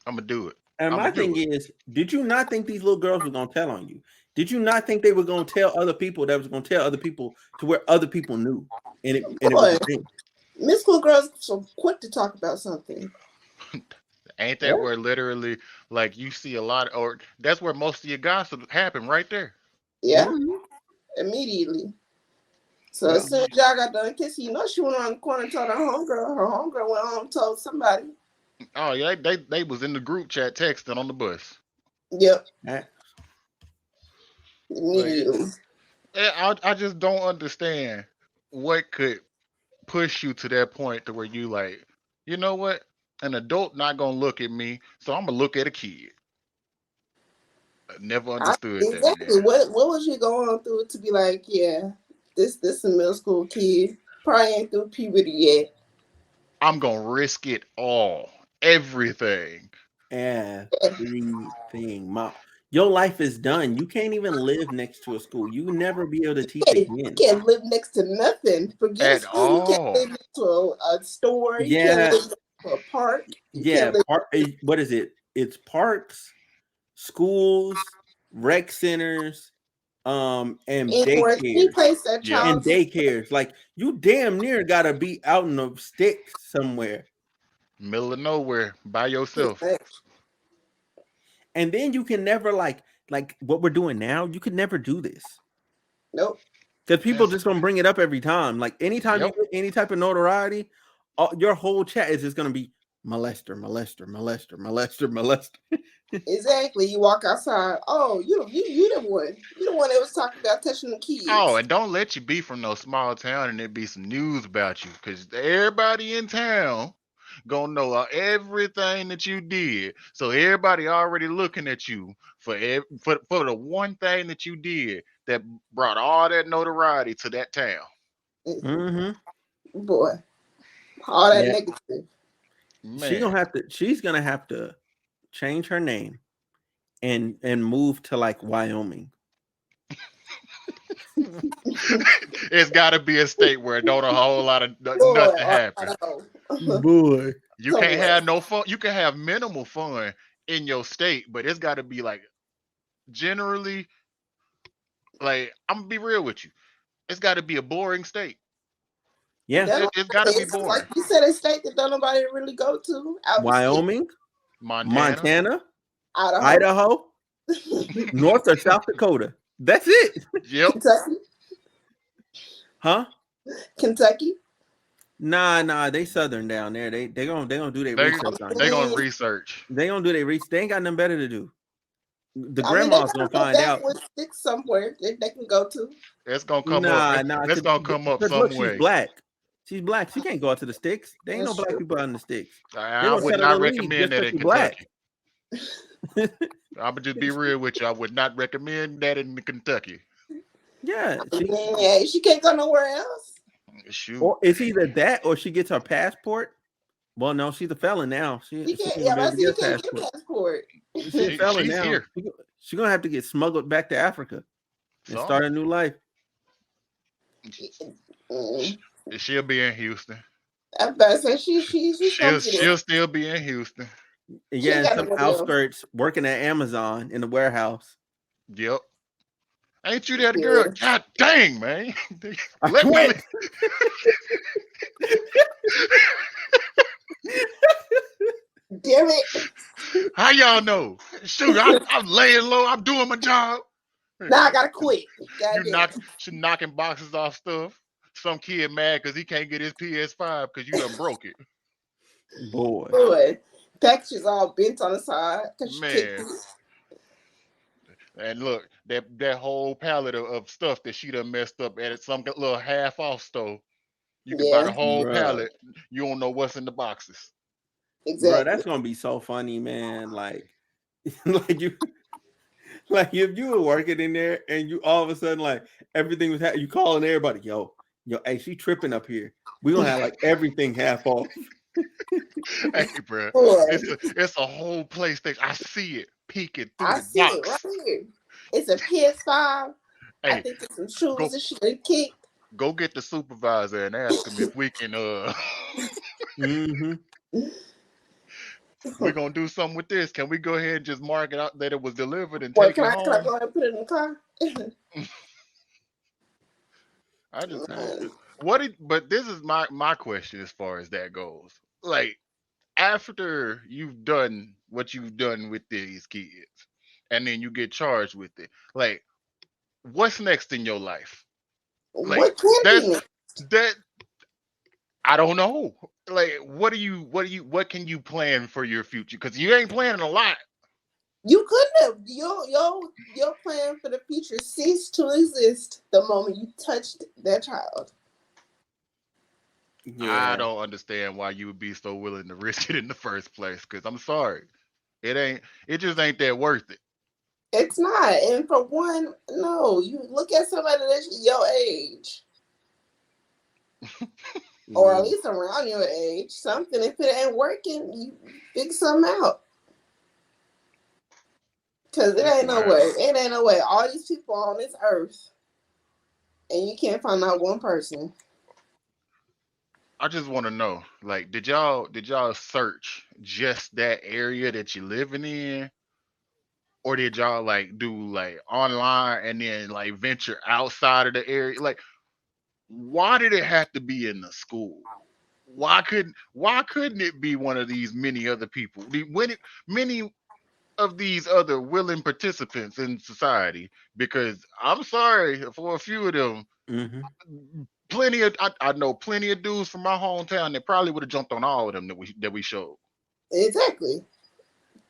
I'm gonna do it. And I'm my gonna do thing it. is, did you not think these little girls were gonna tell on you? Did you not think they were gonna tell other people that was gonna tell other people to where other people knew? And it was Boy, a thing. middle school girls so quick to talk about something. Ain't Yeah. that where literally like you see a lot or that's where most of your gossip happen right there. Yeah, Mhm. immediately. So Yeah. as soon as y'all got done kissing, you know she went around the corner and told her homegirl. Her homegirl went home and told somebody. Oh yeah, they was in the group chat texting on the bus. Yep, That- Like immediately. I just don't understand what could push you to that point to where you like, you know what? An adult not gonna look at me, so I'm gonna look at a kid. I never understood that, Exactly. man. What was you going through to be like, yeah, this a middle school kid. Probably ain't through puberty yet. I'm gonna risk it all, everything. Everything. Your life is done. You can't even live next to a school. You will never be able to teach You again. can't live next to nothing. Forget a At school. You can't all. live next to a store. You can't Yeah, live. a park. You Yeah, can't live what is it? It's parks, schools, rec centers, and anywhere, any daycares. place that Yeah. And child. daycares. Like you damn near gotta be out in the sticks somewhere. Middle of nowhere by yourself. And then you can never like what we're doing now, you could never do this. Nope. Because people Yes. just gonna bring it up every time. Like anytime you Yep. get any type of notoriety, your whole chat is just gonna be molester, molester, molester, molester, molester. Exactly. You walk outside. Oh, you the one. You the one that was talking about touching the kids. Oh, and don't let you be from no small town and there be some news about you, because everybody in town gonna know everything that you did. So everybody already looking at you for for the one thing that you did that brought all that notoriety to that town. Mm-hmm. Boy, all that Yeah. negative. Man, She's gonna have to change her name and move to like Wyoming. it's got to be a state where don't a whole lot of Boy, nothing happen. Boy. You can't have no fun. You can have minimal fun in your state, but it's got to be like generally, like I'm gonna be real with you. It's got to be a boring state. Yeah. It's got to be It's boring. like you said, a state that don't nobody really go to. Out the state. Wyoming, Montana, Idaho. Idaho, North or South Dakota. That's it. Yep. Kentucky. Huh? Kentucky. Nah, they southern down there. They gonna do their research on They it. gonna research. They gonna do their research. They ain't got nothing better to do. The I mean, grandma's they gonna got find a out. backwoods stick somewhere that they can go to. It's gonna come up. It's gonna come up some look, way. she's black. She's black. She can't go out to the sticks. There ain't That's no black true. people out in the sticks. I would not recommend that in black. Kentucky. I'm gonna just be real with you. I would not recommend that in Kentucky. Yeah, She can't go nowhere else. Shoot. or it's either that or she gets her passport. Well, no, she's a felon now. You can't. Yeah, but you can't get a passport. She's a felon she's now. here. She's gonna have to get smuggled back to Africa and So, start a new life. she'll be in Houston. I'm about to say She'll still be in Houston. Yeah, in some outskirts, working at Amazon in the warehouse. Yep. Ain't you that girl? God dang, man. I quit. Damn it. How y'all know? Shoot, I'm laying low. I'm doing my job. Now I gotta quit. She knocking boxes off stuff. Some kid mad because he can't get his PS5 because you done broke it. Boy. Packages all bent on the side. Man. And look, that whole pallet of stuff that she done messed up at some little half off store. You can buy the whole pallet. You don't know what's in the boxes. Exactly. Bro, that's gonna be so funny, man. Like if you were working in there and you all of a sudden like everything was you calling everybody, yo, hey, she tripping up here. We gonna have like everything half off. Hey, bro, it's a whole PlayStation. I see it peeking through the box. It right here. It's a PS5. Hey, I think it's some shoes that she done kicked. Go get the supervisor and ask him if we can we're gonna do something with this. Can we go ahead and just mark it out that it was delivered and take it home? Can I go ahead and put it in the car? But this is my question as far as that goes. Like, after you've done what you've done with these kids and then you get charged with it, like, what's next in your life? Like, what can be next? I don't know. Like, what can you plan for your future? Because you ain't planning a lot. You couldn't have. Your plan for the future ceased to exist the moment you touched that child. Yeah. I don't understand why you would be so willing to risk it in the first place. Because I'm sorry, it just ain't that worth it. It's not. And for one, no, you look at somebody that's your age. Or at least around your age. Something, if it ain't working, you figure something out. Because it ain't no way. It ain't no way. All these people on this earth, and you can't find out one person. I just want to know, like, did y'all search just that area that you living in, or did y'all like do like online and then like venture outside of the area? Like, why did it have to be in the school? Why couldn't it be one of these many other people? Many of these other willing participants in society? Because I'm sorry for a few of them. Mhm. I know plenty of dudes from my hometown that probably would have jumped on all of them that we showed. Exactly.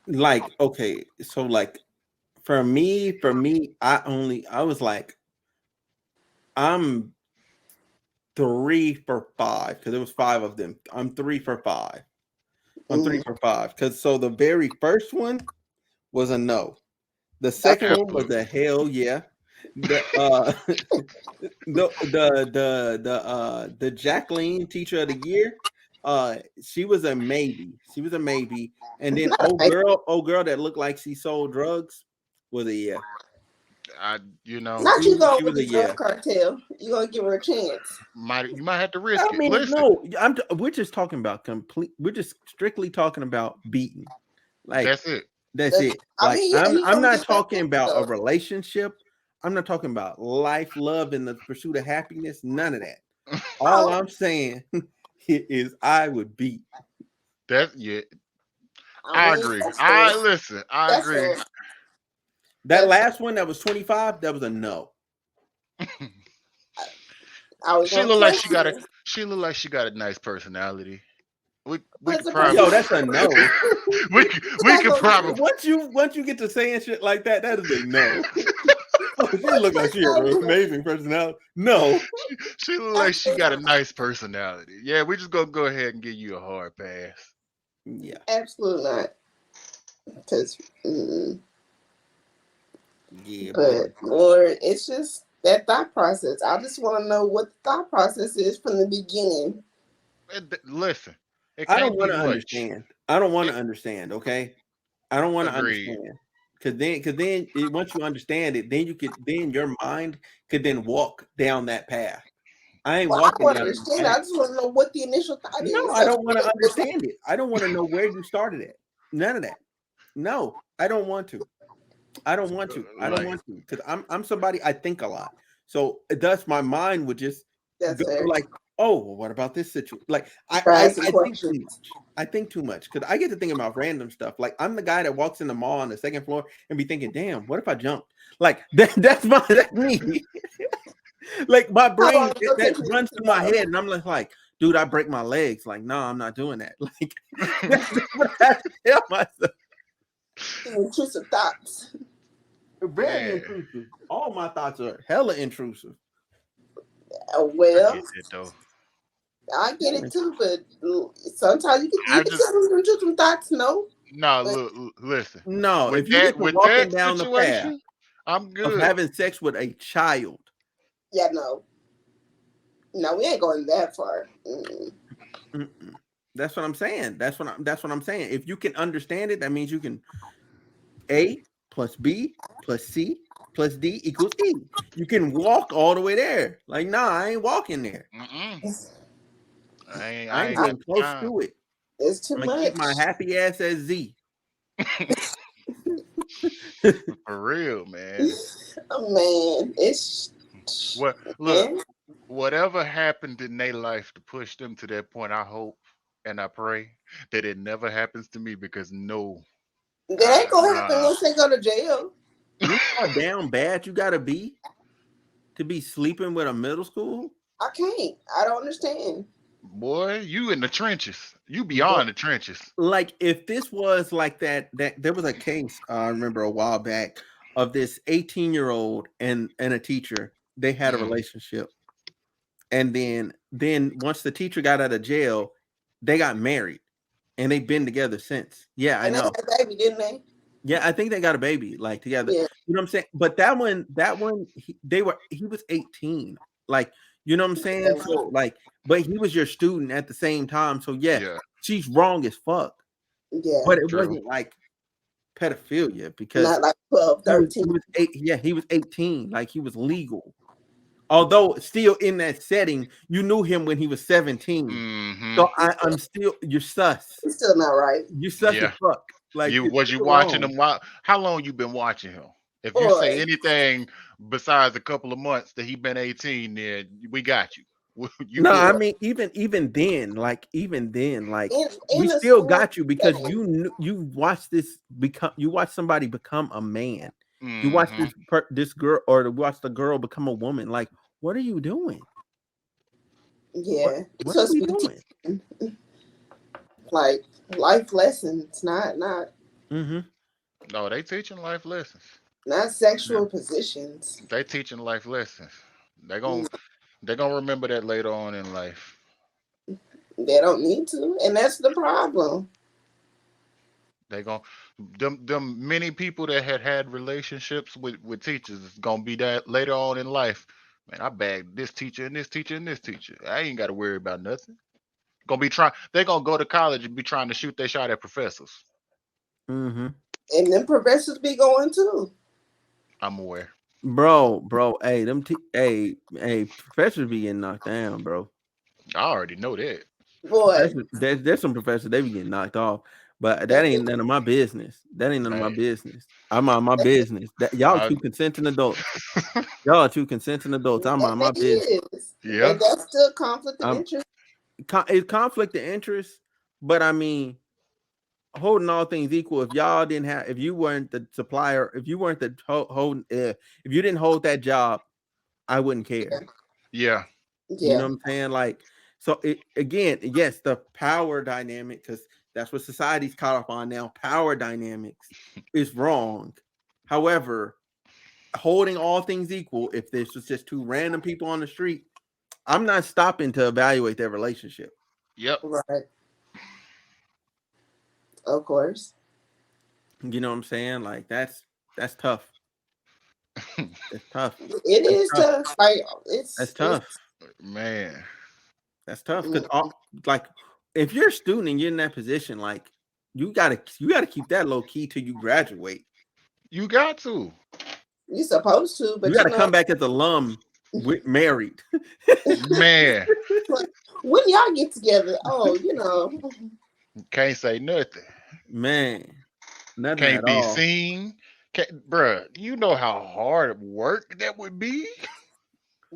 Like, okay, so like for me, I was like, I'm 3 for 5 because there was 5 of them. I'm 3 for 5. I'm three Mm. for five. Because so the very first one was a no. The second one was Absolutely. a hell yeah. The the Jacqueline teacher of the year, she was a maybe. She was a maybe. And then Not a old girl that looked like she sold drugs was a yeah. I you know Not you going She with was a the drug yeah. cartel. You gonna give her a chance. you might have to risk I it. mean, Listen, no, we're just talking about complete. We're just strictly talking about beating. Like that's it. that's it. I Like mean, yeah, you I'm gonna not get that talking chance about a though. relationship. I'm not talking about life, love, and the pursuit of happiness. None of that. All Oh, I'm saying is I would beat. That's yeah. I I mean, agree. that's fair. I listen. I That's agree. fair. That That's fair. last one that was 25, that was a no. I was She gonna look like test you. she got a nice personality. We But it's could a Yo, probably that's a personality. no. we Not could gonna probably Once you get to saying shit like that, that is a no. Oh, she what look like she has an personality? amazing personality. No. she look like she got a Absolutely, nice personality. Yeah, we just gonna go ahead and give you a hard pass. Yeah. absolutely not. Because, Yeah, but but Lord, it's just that thought process. I just want to know what the thought process is from the beginning. Listen, it I don't can't be want to much. understand. I don't want It, to understand. Okay, I don't want to agreed. understand because then once you understand it, then your mind could then walk down that path. I ain't Well, I walking want to down that understand. I path. just want to know what the initial thought No, is. I Because don't want to understand it. I don't want to know where you started at. None of that. No, I don't want to. I don't want to. I don't Like want to because I'm somebody I think a lot. So thus my mind would just that's go fair. like, oh, well, what about this situation? Like Try some I think too questions. much. I think too much because I get to thinking about random stuff. Like I'm the guy that walks in the mall on the second floor and be thinking, damn, what if I jumped? Like that's me. Like my How long brain it gonna that take you to get runs to the through my bottom? head, and I'm like, dude, I break my legs. Like, no, I'm not doing that. Like that's what I have to tell myself. Intrusive thoughts. Very man, intrusive. All my thoughts are hella intrusive. I Well, get it though. I get Hella it too, but sometimes you I can tell just them intrusive thoughts. No, no but listen. No, With if you get to with walking that down the path situation, I'm of good. having sex with a child, yeah, no, no, we ain't going that far. mm-mm. That's what I'm saying. That's what I'm saying. If you can understand it, that means you can A plus B plus C plus D equals E. You can walk all the way there. Like, nah, I ain't walking there. Mm-mm. It's, I I ain't ain't got getting the close time. to it. it's too I'm gonna keep my much. happy ass at Z. For real, man. Oh, man, it's What look, man. whatever happened in their life to push them to that point, I hope and I pray that it never happens to me because no, That ain't gonna happen nah. once they go to jail. You know how down bad you gotta be to be sleeping with a middle school? I can't. I don't understand. Boy, you in the trenches. You Bro, beyond the trenches. like if this was like that there was a case I remember a while back of this 18-year-old and a teacher. They had a Mm. relationship, and then once the teacher got out of jail, they got married, and they've been together since. Yeah, I And they know. had a baby, didn't they? Yeah, I think they got a baby like together. Yeah. You know what I'm saying? But that one he was 18. Like, you know what I'm saying? So like, but he was your student at the same time. So yeah, Yeah, she's wrong as fuck. Yeah. But it true. wasn't like pedophilia because Not like 12, he 13. was 8, yeah, he was 18, like he was legal. Although still in that setting, you knew him when he was 17. Mm-hmm. So I'm still you're sus. It's still not right. You're sus as Yeah. fuck. Like Was you you're watching wrong. him? How long you been watching him? If you say Boy, anything besides a couple of months that he been 18, then we got you. You No, I good? mean even then, we in a still school got you because setting. you watched you watched somebody become a man. You watch Mm-hmm. this girl or watch the girl become a woman. Like, what are you doing? Yeah, it's What are supposed we to be doing? like life lessons, not Mm-hmm. No, they teaching life lessons. Yeah. sexual positions. They teaching life lessons. They Mm, gon' they gonna remember that later on in life. They don't need to, and that's the problem. They gon' them many people that had relationships with teachers is gonna be that later on in life. Man, I bagged this teacher and this teacher and this teacher. I ain't got to worry about nothing. Gonna be trying. They gonna go to college and be trying to shoot their shot at professors. Mm-hmm. And then professors be going too. I'm aware. Bro, hey, hey, professors be getting knocked down, bro. I already know that. Boy, There's some professors they be getting knocked off, but that, that ain't none of my business. That ain't none of my Hey, business. I'm on my business. That y'all I, two consenting adults. Y'all are two consenting adults. I'm on my that business. is. yeah, That's still conflict of I'm interest. it's conflict of interest, but I mean, holding all things equal, if you weren't the supplier, if you weren't the if you didn't hold that job, I wouldn't Yeah, care. yeah, You know yeah, what I'm saying? Like, so again, yes, the power dynamic, because that's what society's caught up on now. Power dynamics is wrong. However, holding all things equal, if this was just two random people on the street, I'm not stopping to evaluate their relationship. yep. right. Of course. You know what I'm saying? Like that's tough. That's tough. It That's is tough. tough. Like That's it's tough. Man, That's tough. mm, Because like if you're a student and you're in that position, like you gotta keep that low key till you graduate. you got to. you supposed to, You but gotta come back as alum married. Man, like, when y'all get together, oh, can't say nothing. Man, nothing Can't at be all. seen. Can't, bruh, you know how hard work that would be.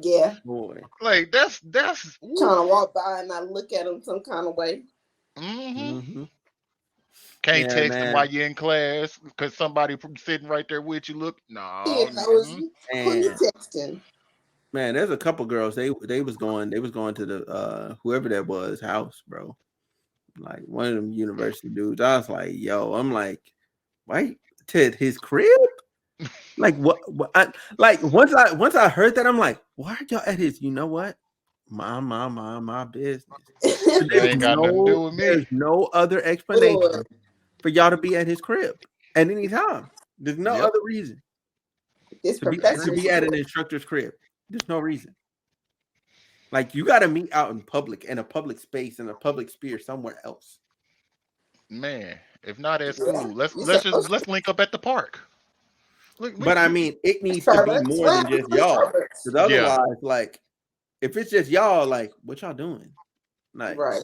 yeah, Boy. Like that's. Ooh. trying to walk by and I look at them some kind of way. Mm-hmm. Hmm. Can't Yeah, text them while man. you're in class because somebody sitting right there with you. Look, He no. knows Mm-mm. who you Man. texting. Man, there's a couple girls. They was going to the whoever that was house, bro. Like one of them university dudes. I was like, yo, I'm like, why to his crib? Like what like once I heard that, I'm like, why are y'all at his? You know what? My business. But That ain't got nothing to do with me. there's no other Boy, explanation for y'all to be at his crib at any time. There's no Yep. other reason this to professor be is at an instructor's crib. There's no reason. Like you got to meet out in public, in a public space, in a public sphere somewhere else. Man, if not at yeah. school, let's You let's just supposed to let's link up at the park. Look, But I mean, it needs to be Starbucks. more What than happened just to y'all. Starbucks? Because yeah, otherwise, like, if it's just y'all, like, what y'all doing? Right.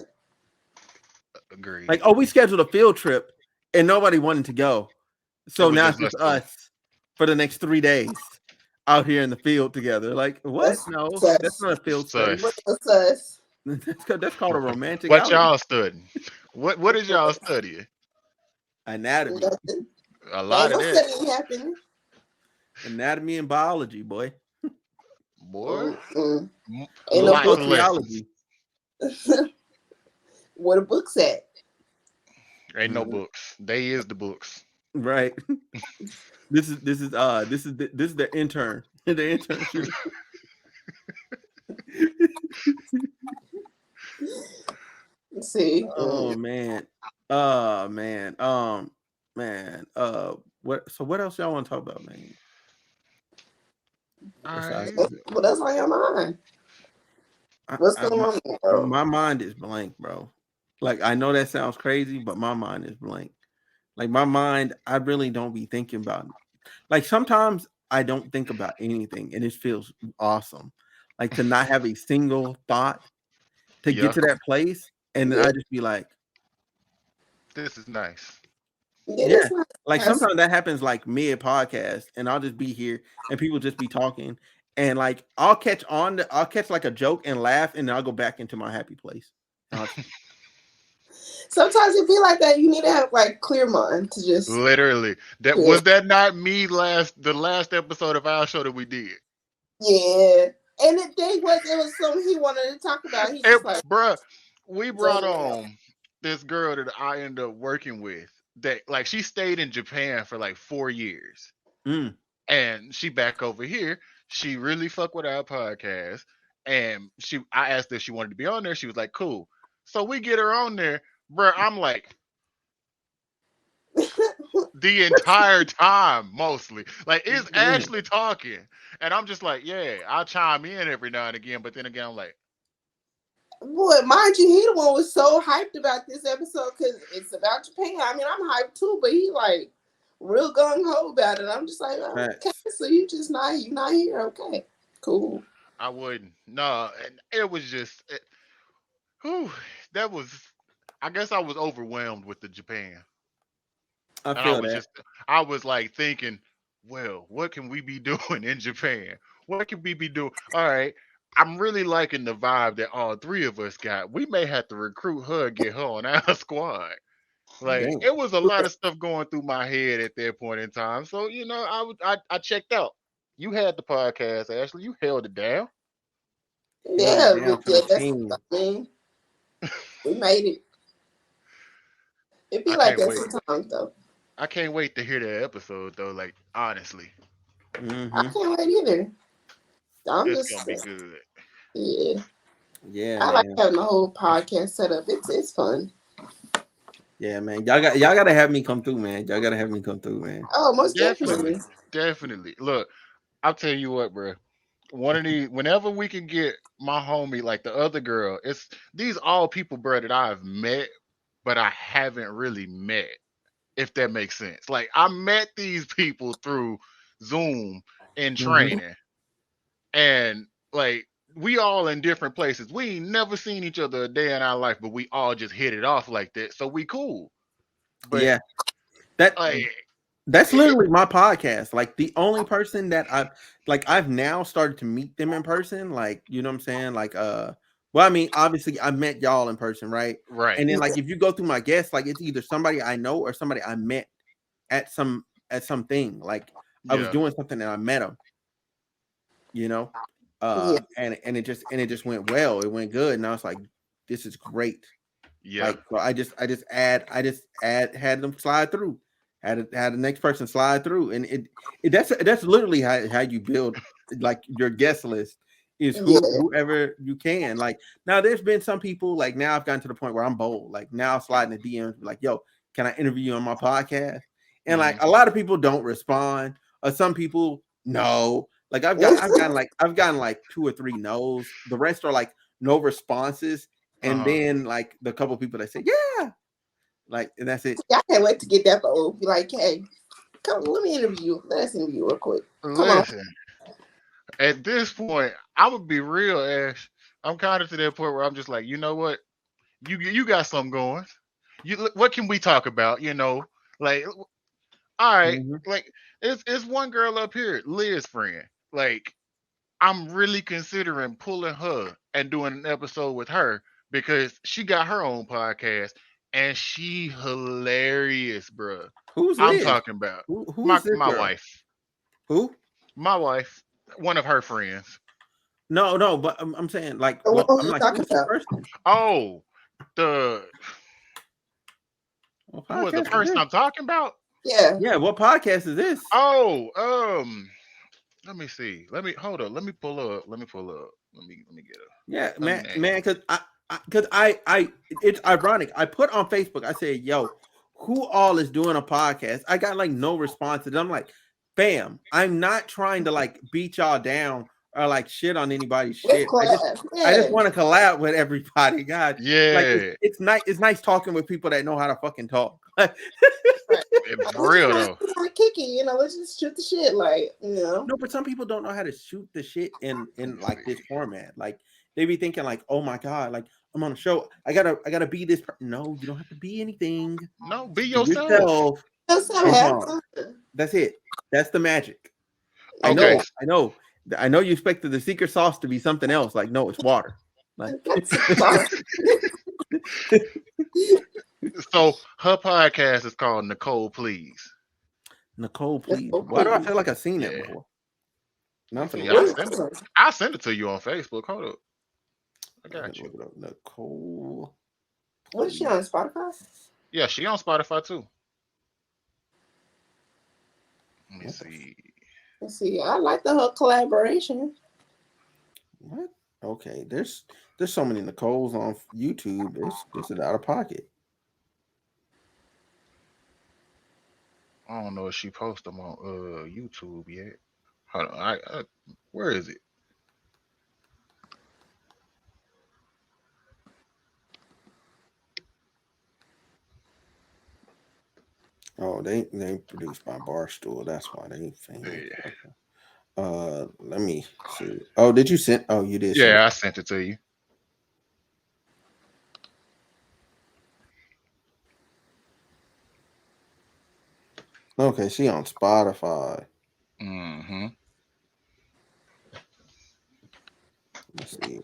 Like, agreed. oh, we scheduled a field trip and nobody wanted to go. It So was now just it's us just two. us for the next 3 days out here in the field together. Like, what? That's No, that's sus. not a field study. Sus. What's us? That's called a romantic What outing. y'all studying? What is y'all studying? Anatomy. Nothing. A Ain't lot of no that, studying happening. Anatomy and biology, boy. boy. Mm-mm. M- Ain't no No Life book. lessons. sociology. Where the books at? Ain't no Mhm. books. They is the books. Right. This is the intern. The internship. See, Oh man. Oh man. Man. What else y'all want to talk about, man? All Besides right. what else on your mind? What's I, going on in the world? my mind is blank, bro. Like I know that sounds crazy, but my mind is blank. Like my mind, I really don't be thinking about it. Like sometimes I don't think about anything and it feels awesome. like to not have a single thought to Yeah, get to that place, and then Yeah. I just be like, this is nice. Yeah, yeah. that's not Like that's- sometimes that happens like mid podcast, and I'll just be here, and people just be talking, and like I'll catch like a joke and laugh, and then I'll go back into my happy place. And I'll just- sometimes it be like that. You need to have like clear mind to just Literally, that Yeah. was that not me the last episode of our show that we did. yeah. And the thing was, it was something he wanted to talk about. He's just like, Bruh, we brought Damn. on this girl that I ended up working with that like she stayed in Japan for like 4 years. Mm. And she back over here. She really fuck with our podcast. And I asked if she wanted to be on there. She was like, cool. So we get her on there. Bruh, I'm like the entire time, mostly. Like it's actually talking. And I'm just like, yeah, I'll chime in every now and again. But then again, I'm like, boy, mind you, he the one was so hyped about this episode because it's about Japan. I mean, I'm hyped too, but he like real gung ho about it. I'm just like, oh, okay, so you not here, okay, cool. I wouldn't. No, and it was just, that was. I guess I was overwhelmed with the Japan, I and feel that. I was like thinking, well, what can we be doing in Japan? What can we be doing? All right, I'm really liking the vibe that all three of us got. We may have to recruit her and get her on our squad. Like Damn. it was a lot of stuff going through my head at that point in time. So I checked out. You had the podcast, Ashley. You held it down. Yeah, down but for yeah, the that's team. I mean, we made it. It be I like can't that wait. sometimes though. I can't wait to hear that episode though. Like honestly, I Mhm. can't wait either. I'm it's just gonna be good. yeah. Yeah, I like man. having the whole podcast set up. It's fun. Yeah, man. Y'all gotta have me come through, man. Y'all gotta have me come through, man. Oh, most Definitely, definitely. definitely. Look, I'll tell you what, bro. One of these, whenever we can get my homie, like the other girl, it's these all people, bro, that I've met, but I haven't really met. If that makes sense. Like I met these people through Zoom in training, and like we all in different places. We ain't never seen each other a day in our life, but we all just hit it off like that. So we cool. But Yeah. That like that's literally my podcast. Like the only person that I've now started to meet them in person. Like, you know what I'm saying? Like well, I mean, obviously I met y'all in person, right? right. And then like if you go through my guests, like it's either somebody I know or somebody I met at something. Like I was Yeah. doing something and I met them, you know. Yeah. And it just went well. It went good. And I was like, this is great. Yeah. Like so I just had them slide through. Had the next person slide through. And that's literally how you build like your guest list is Yeah. whoever you can. Like now there's been some people like now I've gotten to the point where I'm bold. Like now sliding the DMs like, yo, can I interview you on my podcast? And like a lot of people don't respond, or some people no. Like I've gotten like 2 or 3 no's. The rest are like no responses. And then like the couple people that say, yeah, like, and that's it. I can't wait to get that phone. Be like, hey, come, let me interview you. Let us interview you real quick. Listen, at this point, I'm gonna be real, Ash. I'm kind of to that point where I'm just like, you know what? You got something going. What can we talk about? You know, like, all right, like it's one girl up here, Liz friend. Like, I'm really considering pulling her and doing an episode with her because she got her own podcast and she hilarious, bro. Who's I'm Liz? talking about Who's my this girl? wife. Who? My wife, one of her friends. No, but I'm saying like What I'm you like talking who's the about? person? Oh, What who was the podcast is person this? I'm talking about? Yeah. Yeah, what podcast is this? Oh, let me see. Let me hold up. Let me pull up. Let me get her. Yeah, Let me man, because I it's ironic. I put on Facebook, I said, yo, who all is doing a podcast? I got like no responses. I'm like, fam, I'm not trying to like beat y'all down or like shit on anybody's shit. I just want to collab with everybody. God, Yeah. like it's nice talking with people that know how to fucking talk. For real though. Kick it, let's just shoot the shit, No, but some people don't know how to shoot the shit in Let me like see. this format. Like they be thinking like, oh my god, like I'm on a show. I gotta be this. No, you don't have to be anything. No, be Be yourself. yourself Just and have fun. fun. That's it. That's the magic. I Okay. know. I know you expected the secret sauce to be something else. Like, no, it's water. Like, So her podcast is called Nicole Please. Nicole, please. Nicole, Why do I please. feel like I've seen that Yeah. before? Now I'm finna Yeah, look it up. I sent it to you on Facebook. Hold up. I I'm got finna you. look it up. Nicole. What is she on Spotify? Yeah, she on Spotify too. Let me What the see. Let's see. I like the whole collaboration. What? Okay, there's so many Nicoles on YouTube. This is out of pocket. I don't know if she posted them on YouTube yet. Hold on. I where is it? Oh, they produced by Barstool. That's why they famous. Yeah. Okay. Let me see. Oh, did you send? Oh, you did. Yeah, I sent it to you. Okay, she on Spotify. Mm-hmm. Let's see.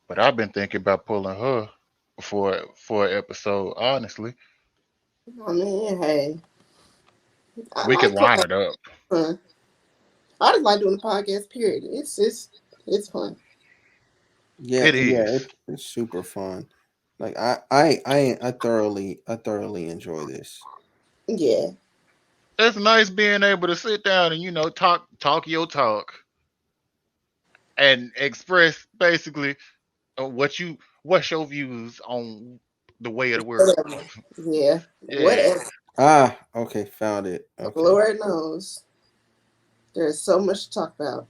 But I've been thinking about pulling her for an episode, honestly. I mean, hey. I We like could line it up. fun. I just like doing the podcast, period. It's fun. Yeah, It yeah, is. it's super fun. Like I thoroughly enjoy this. Yeah. It's nice being able to sit down and talk your talk and express basically what's your views on the way of the world. Whatever. Yeah. Yeah, Whatever. Okay, found it. Okay, Lord knows. There's so much to talk about.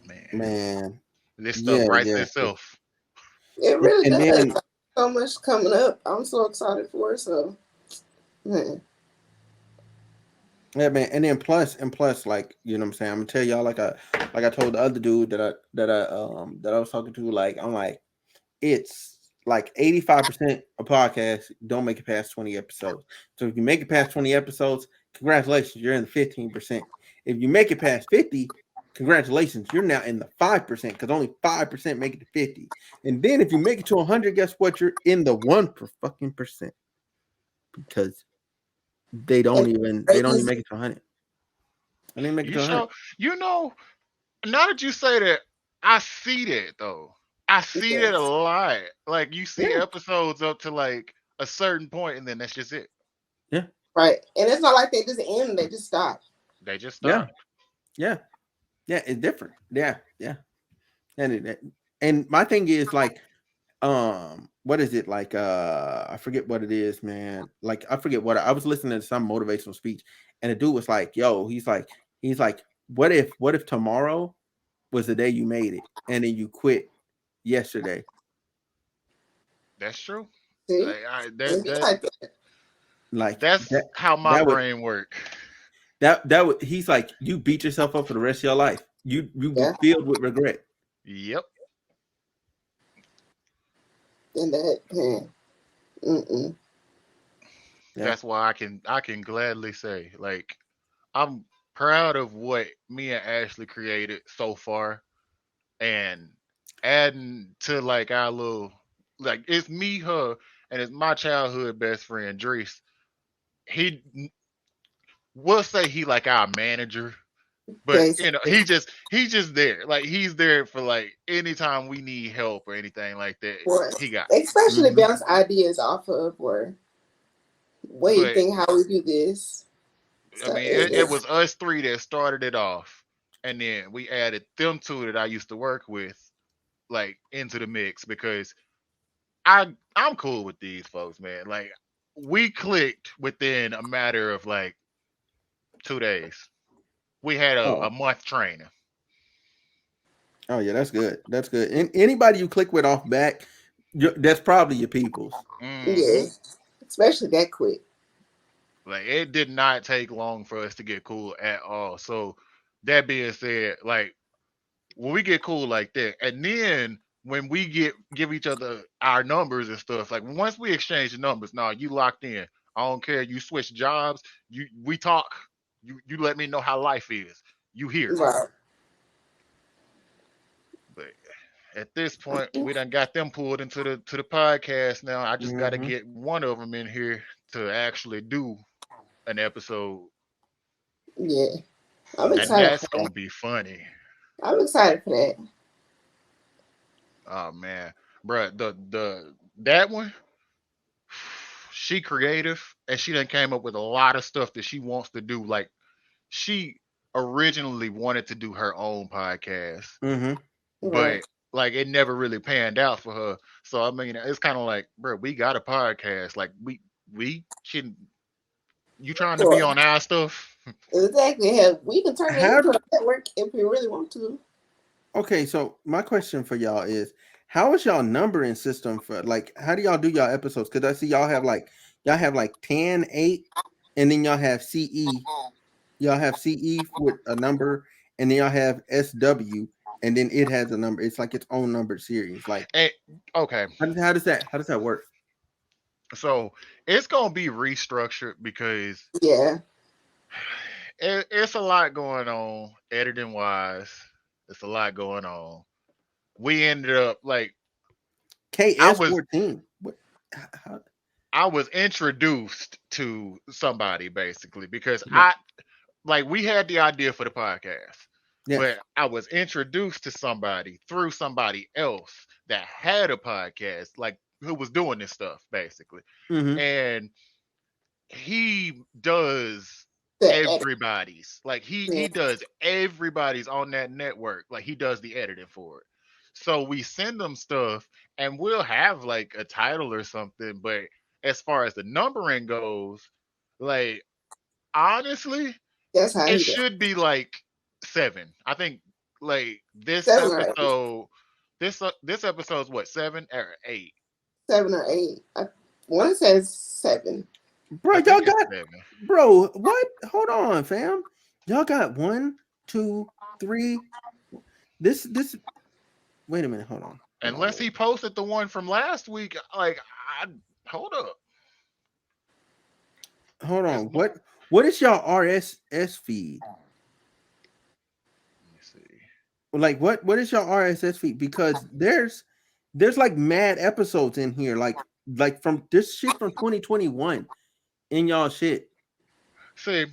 man. man. This stuff Yeah, writes yeah. itself. It really And does. then So much coming up. I'm so excited for it. So, man. yeah, man. And then plus, like, you know what I'm saying? I'm gonna tell y'all like I told the other dude that I was talking to, like, I'm like, it's like 85% of podcasts don't make it past 20 episodes. So if you make it past 20 episodes, congratulations, you're in the 15%. If you make it past 50, congratulations, you're now in the 5% because only 5% make it to 50. And then if you make it to 100, guess what? You're in the 1% because they don't even make it to 100. They didn't make it You to 100. show, you know, now that you say that, I see that though. I see that a lot. Like you see Yeah. episodes up to like a certain point, and then that's just it. Yeah. Right. And it's not like they just end, they just stop. They just Yeah. stop. Yeah. Yeah. It's different. Yeah. Yeah. And my thing is like, what is it like? I forget what it is, man. Like I forget what I was listening to some motivational speech, and the dude was like, "Yo," he's like, what if tomorrow was the day you made it, and then you quit yesterday? That's true. See? Like, It'd be like that. Like that's that how my that would brain work. that would he's like, you beat yourself up for the rest of your life. You Yeah. get filled with regret. Yep. And that, man. Mm-mm. Yeah. That's why I can gladly say, like, I'm proud of what me and Ashley created so far, and adding to like our little, like, it's me, her, and it's my childhood best friend Drees. He We'll say he like our manager, but Basically. he's just there. Like he's there for like anytime we need help or anything like that. Or He got. especially Mhm. bounce ideas off of, or what do you But think how we do this? I So mean, it was us three that started it off, and then we added them two that I used to work with, like into the mix because I'm cool with these folks, man. Like we clicked within a matter of like 2 days. We had a Oh. month training. Oh yeah, that's good. That's good. And anybody you click with off back, That's probably your people's. Yeah, especially that quick. Like it did not take long for us to get cool at all. So that being said, like when we get cool like that, and then when we give each other our numbers and stuff, like once we exchange the numbers, now you locked in. I don't care. You switch jobs. We talk. You let me know how life is. You here. Right. But at this point, we done got them pulled into the podcast. Now I just got to Mhm. get one of them in here to actually do an episode, Yeah, I'm and excited that's for gonna that. be funny. I'm excited for that. Oh man, bruh, the that one, she creative and she done came up with a lot of stuff that she wants to do. Like she originally wanted to do her own podcast, Mhm. Right. but like it never really panned out for her. So I mean, it's kind of like, bro, we got a podcast. Like we can. You trying to be Well, on our stuff? exactly. Hell, we can turn it How into do a network if we really want to. Okay, so my question for y'all is how is y'all numbering system for like how do y'all do y'all episodes? Because I see y'all have like 10, 8, and then y'all have CE. Y'all have CE with a number, and then y'all have SW, and then it has a number. It's like its own numbered series. Like And okay, how does that work? so it's gonna be restructured because Yeah. it's a lot going on editing wise. It's a lot going on. We ended up like I was KS14. What how, I was introduced to somebody basically because yeah. we had the idea for the podcast, Yes. but I was introduced to somebody through somebody else that had a podcast, like who was doing this stuff basically. Mm-hmm. And he does The everybody's like he yeah. does everybody's on that network, like he does the editing for it. So we send them stuff and we'll have like a title or something, but as far as the numbering goes, like honestly, That's how it he does. should be like 7. I think like this 7 or 8. episode, this episode's what, 7 or 8? 7 or 8. One says 7. Bro, I y'all think it's got 7. bro, what? Hold on, fam. Y'all got 1, 2, 3. This wait a minute, hold on. Unless he posted the one from last week, like I hold up. Hold It's, on. What is y'all RSS feed? let me see. Like what is y'all RSS feed? Because there's like mad episodes in here, like from this shit from 2021 in y'all shit. See,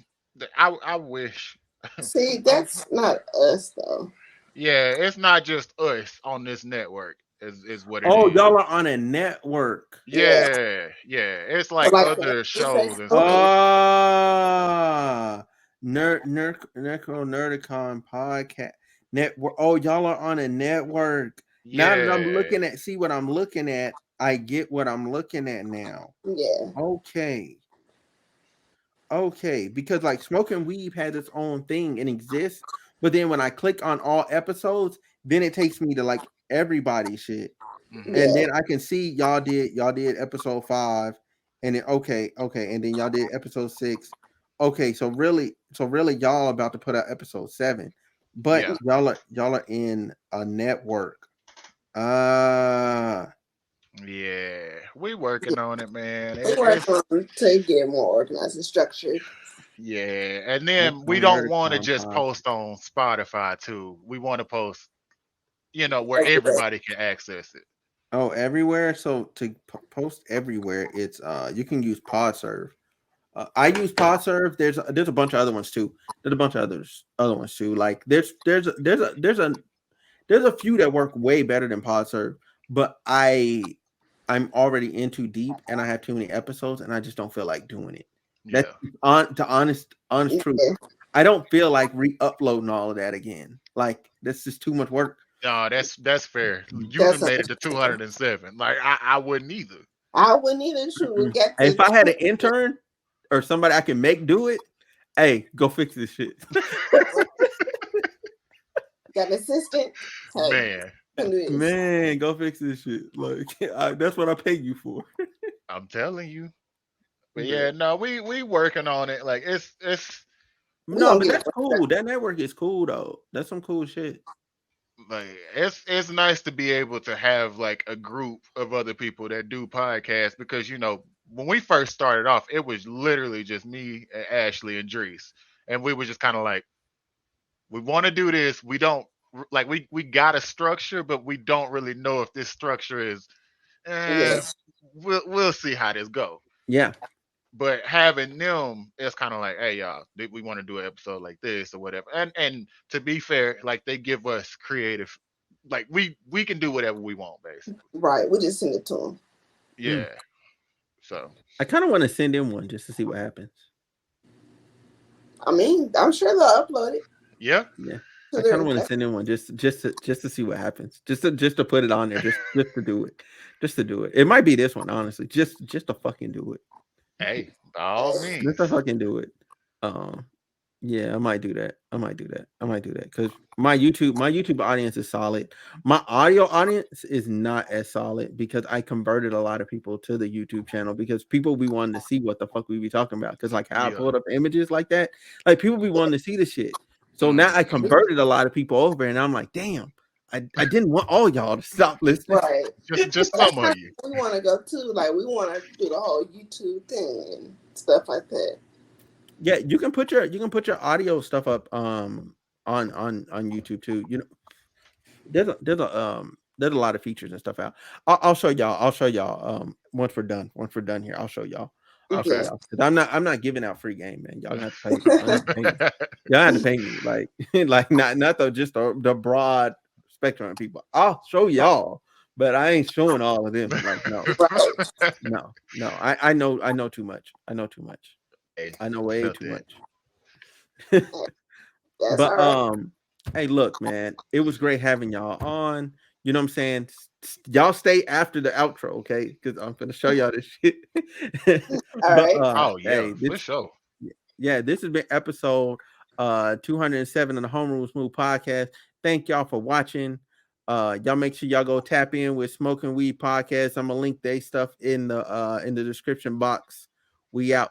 I wish. See, I'm that's not us though. Yeah, it's not just us on this network. Is what it Oh, is. y'all are on a network. Yeah. Yeah. It's So like like other it's shows and Facebook stuff. and Nerdicon podcast network. Oh, y'all are on a network. Now that I'm Yeah, looking at, see what I'm looking at, I get what I'm looking at now. yeah. Okay. Okay, because like Smoking Weeb has its own thing and exists, but then when I click on all episodes, then it takes me to like everybody's shit. hmm And Yeah. then I can see y'all did episode 5, and then okay, and then y'all did episode 6. Okay, so really y'all about to put out episode 7, but yeah, y'all are in a network. Uh yeah. We working on it, man. We work It's on to get more organized and structured. yeah, and That's then we on don't want to Nerdicon just Pod. post on Spotify too. We want to post, where Every day. everybody can access it. Oh, everywhere. So to post everywhere, it's you can use PodServe. I use PodServe. There's a bunch of other ones too. There's a bunch of other ones too. Like there's a few that work way better than PodServe, but I'm already in too deep and I have too many episodes and I just don't feel like doing it. That's Yeah. honest truth. Yeah. I don't feel like re-uploading all of that again. Like that's just too much work. No, that's fair. You That's done made it to understandable. 207. Like I wouldn't either. I wouldn't either. Shoot, we got If I to had an intern or somebody I can make do it, hey, go fix this shit. got an assistant. Hey, Man. can do this. Man, go fix this shit. Like that's what I pay you for. I'm telling you. But Yeah. yeah, no, we working on it. Like it's We No, gonna but get that's it. cool. That network is cool though. That's some cool shit. like it's nice to be able to have like a group of other people that do podcasts because when we first started off, it was literally just me and Ashley and Drees, and we were just kind of like, we want to do this. We don't like we got a structure, but we don't really know if this structure is. Eh, Yes. we'll see how this go. Yeah. But having them, it's kind of like, hey y'all, we want to do an episode like this or whatever. And to be fair, like they give us creative, like we can do whatever we want, basically. Right. We just send it to them. Yeah. So I kind of want to send in one just to see what happens. I mean, I'm sure they'll upload it. yeah, Yeah. to I their- kind of want to send in one just to see what happens. Just to put it on there, just to do it. Just to do it. It might be this one, honestly. Just to fucking do it. hey, by all means. Just to fucking do it. Yeah, I might do that. Because my YouTube audience is solid. My audio audience is not as solid because I converted a lot of people to the YouTube channel because people be wanting to see what the fuck we be talking about. Because like how I Yeah. pulled up images like that, like people be wanting to see the shit. So now I converted a lot of people over, and I'm like, damn, I didn't want all y'all to stop listening. Right. Just some of you. We want to go too. Like we want to do the whole YouTube thing and stuff like that. Yeah, you can put your audio stuff up on YouTube too. There's a lot of features and stuff out. I'll show y'all once we're done here. I'll show y'all. Okay. Y'all. 'Cause I'm not giving out free game, man. Y'all have to pay me. Y'all have to pay me. Like like not just the broad spectrum of people. I'll show y'all, but I ain't showing all of them. Like no. I know too much. I know way too much. That's But all right. hey, look, man, it was great having y'all on. You know what I'm saying? Y'all stay after the outro, okay? Because I'm gonna show y'all this shit. All right. Oh yeah, hey, for sure. yeah, this has been episode 207 of the Homeroom Smooth podcast. Thank y'all for watching. Y'all make sure y'all go tap in with Smoking Weed podcast. I'm gonna link their stuff in the description box. We out.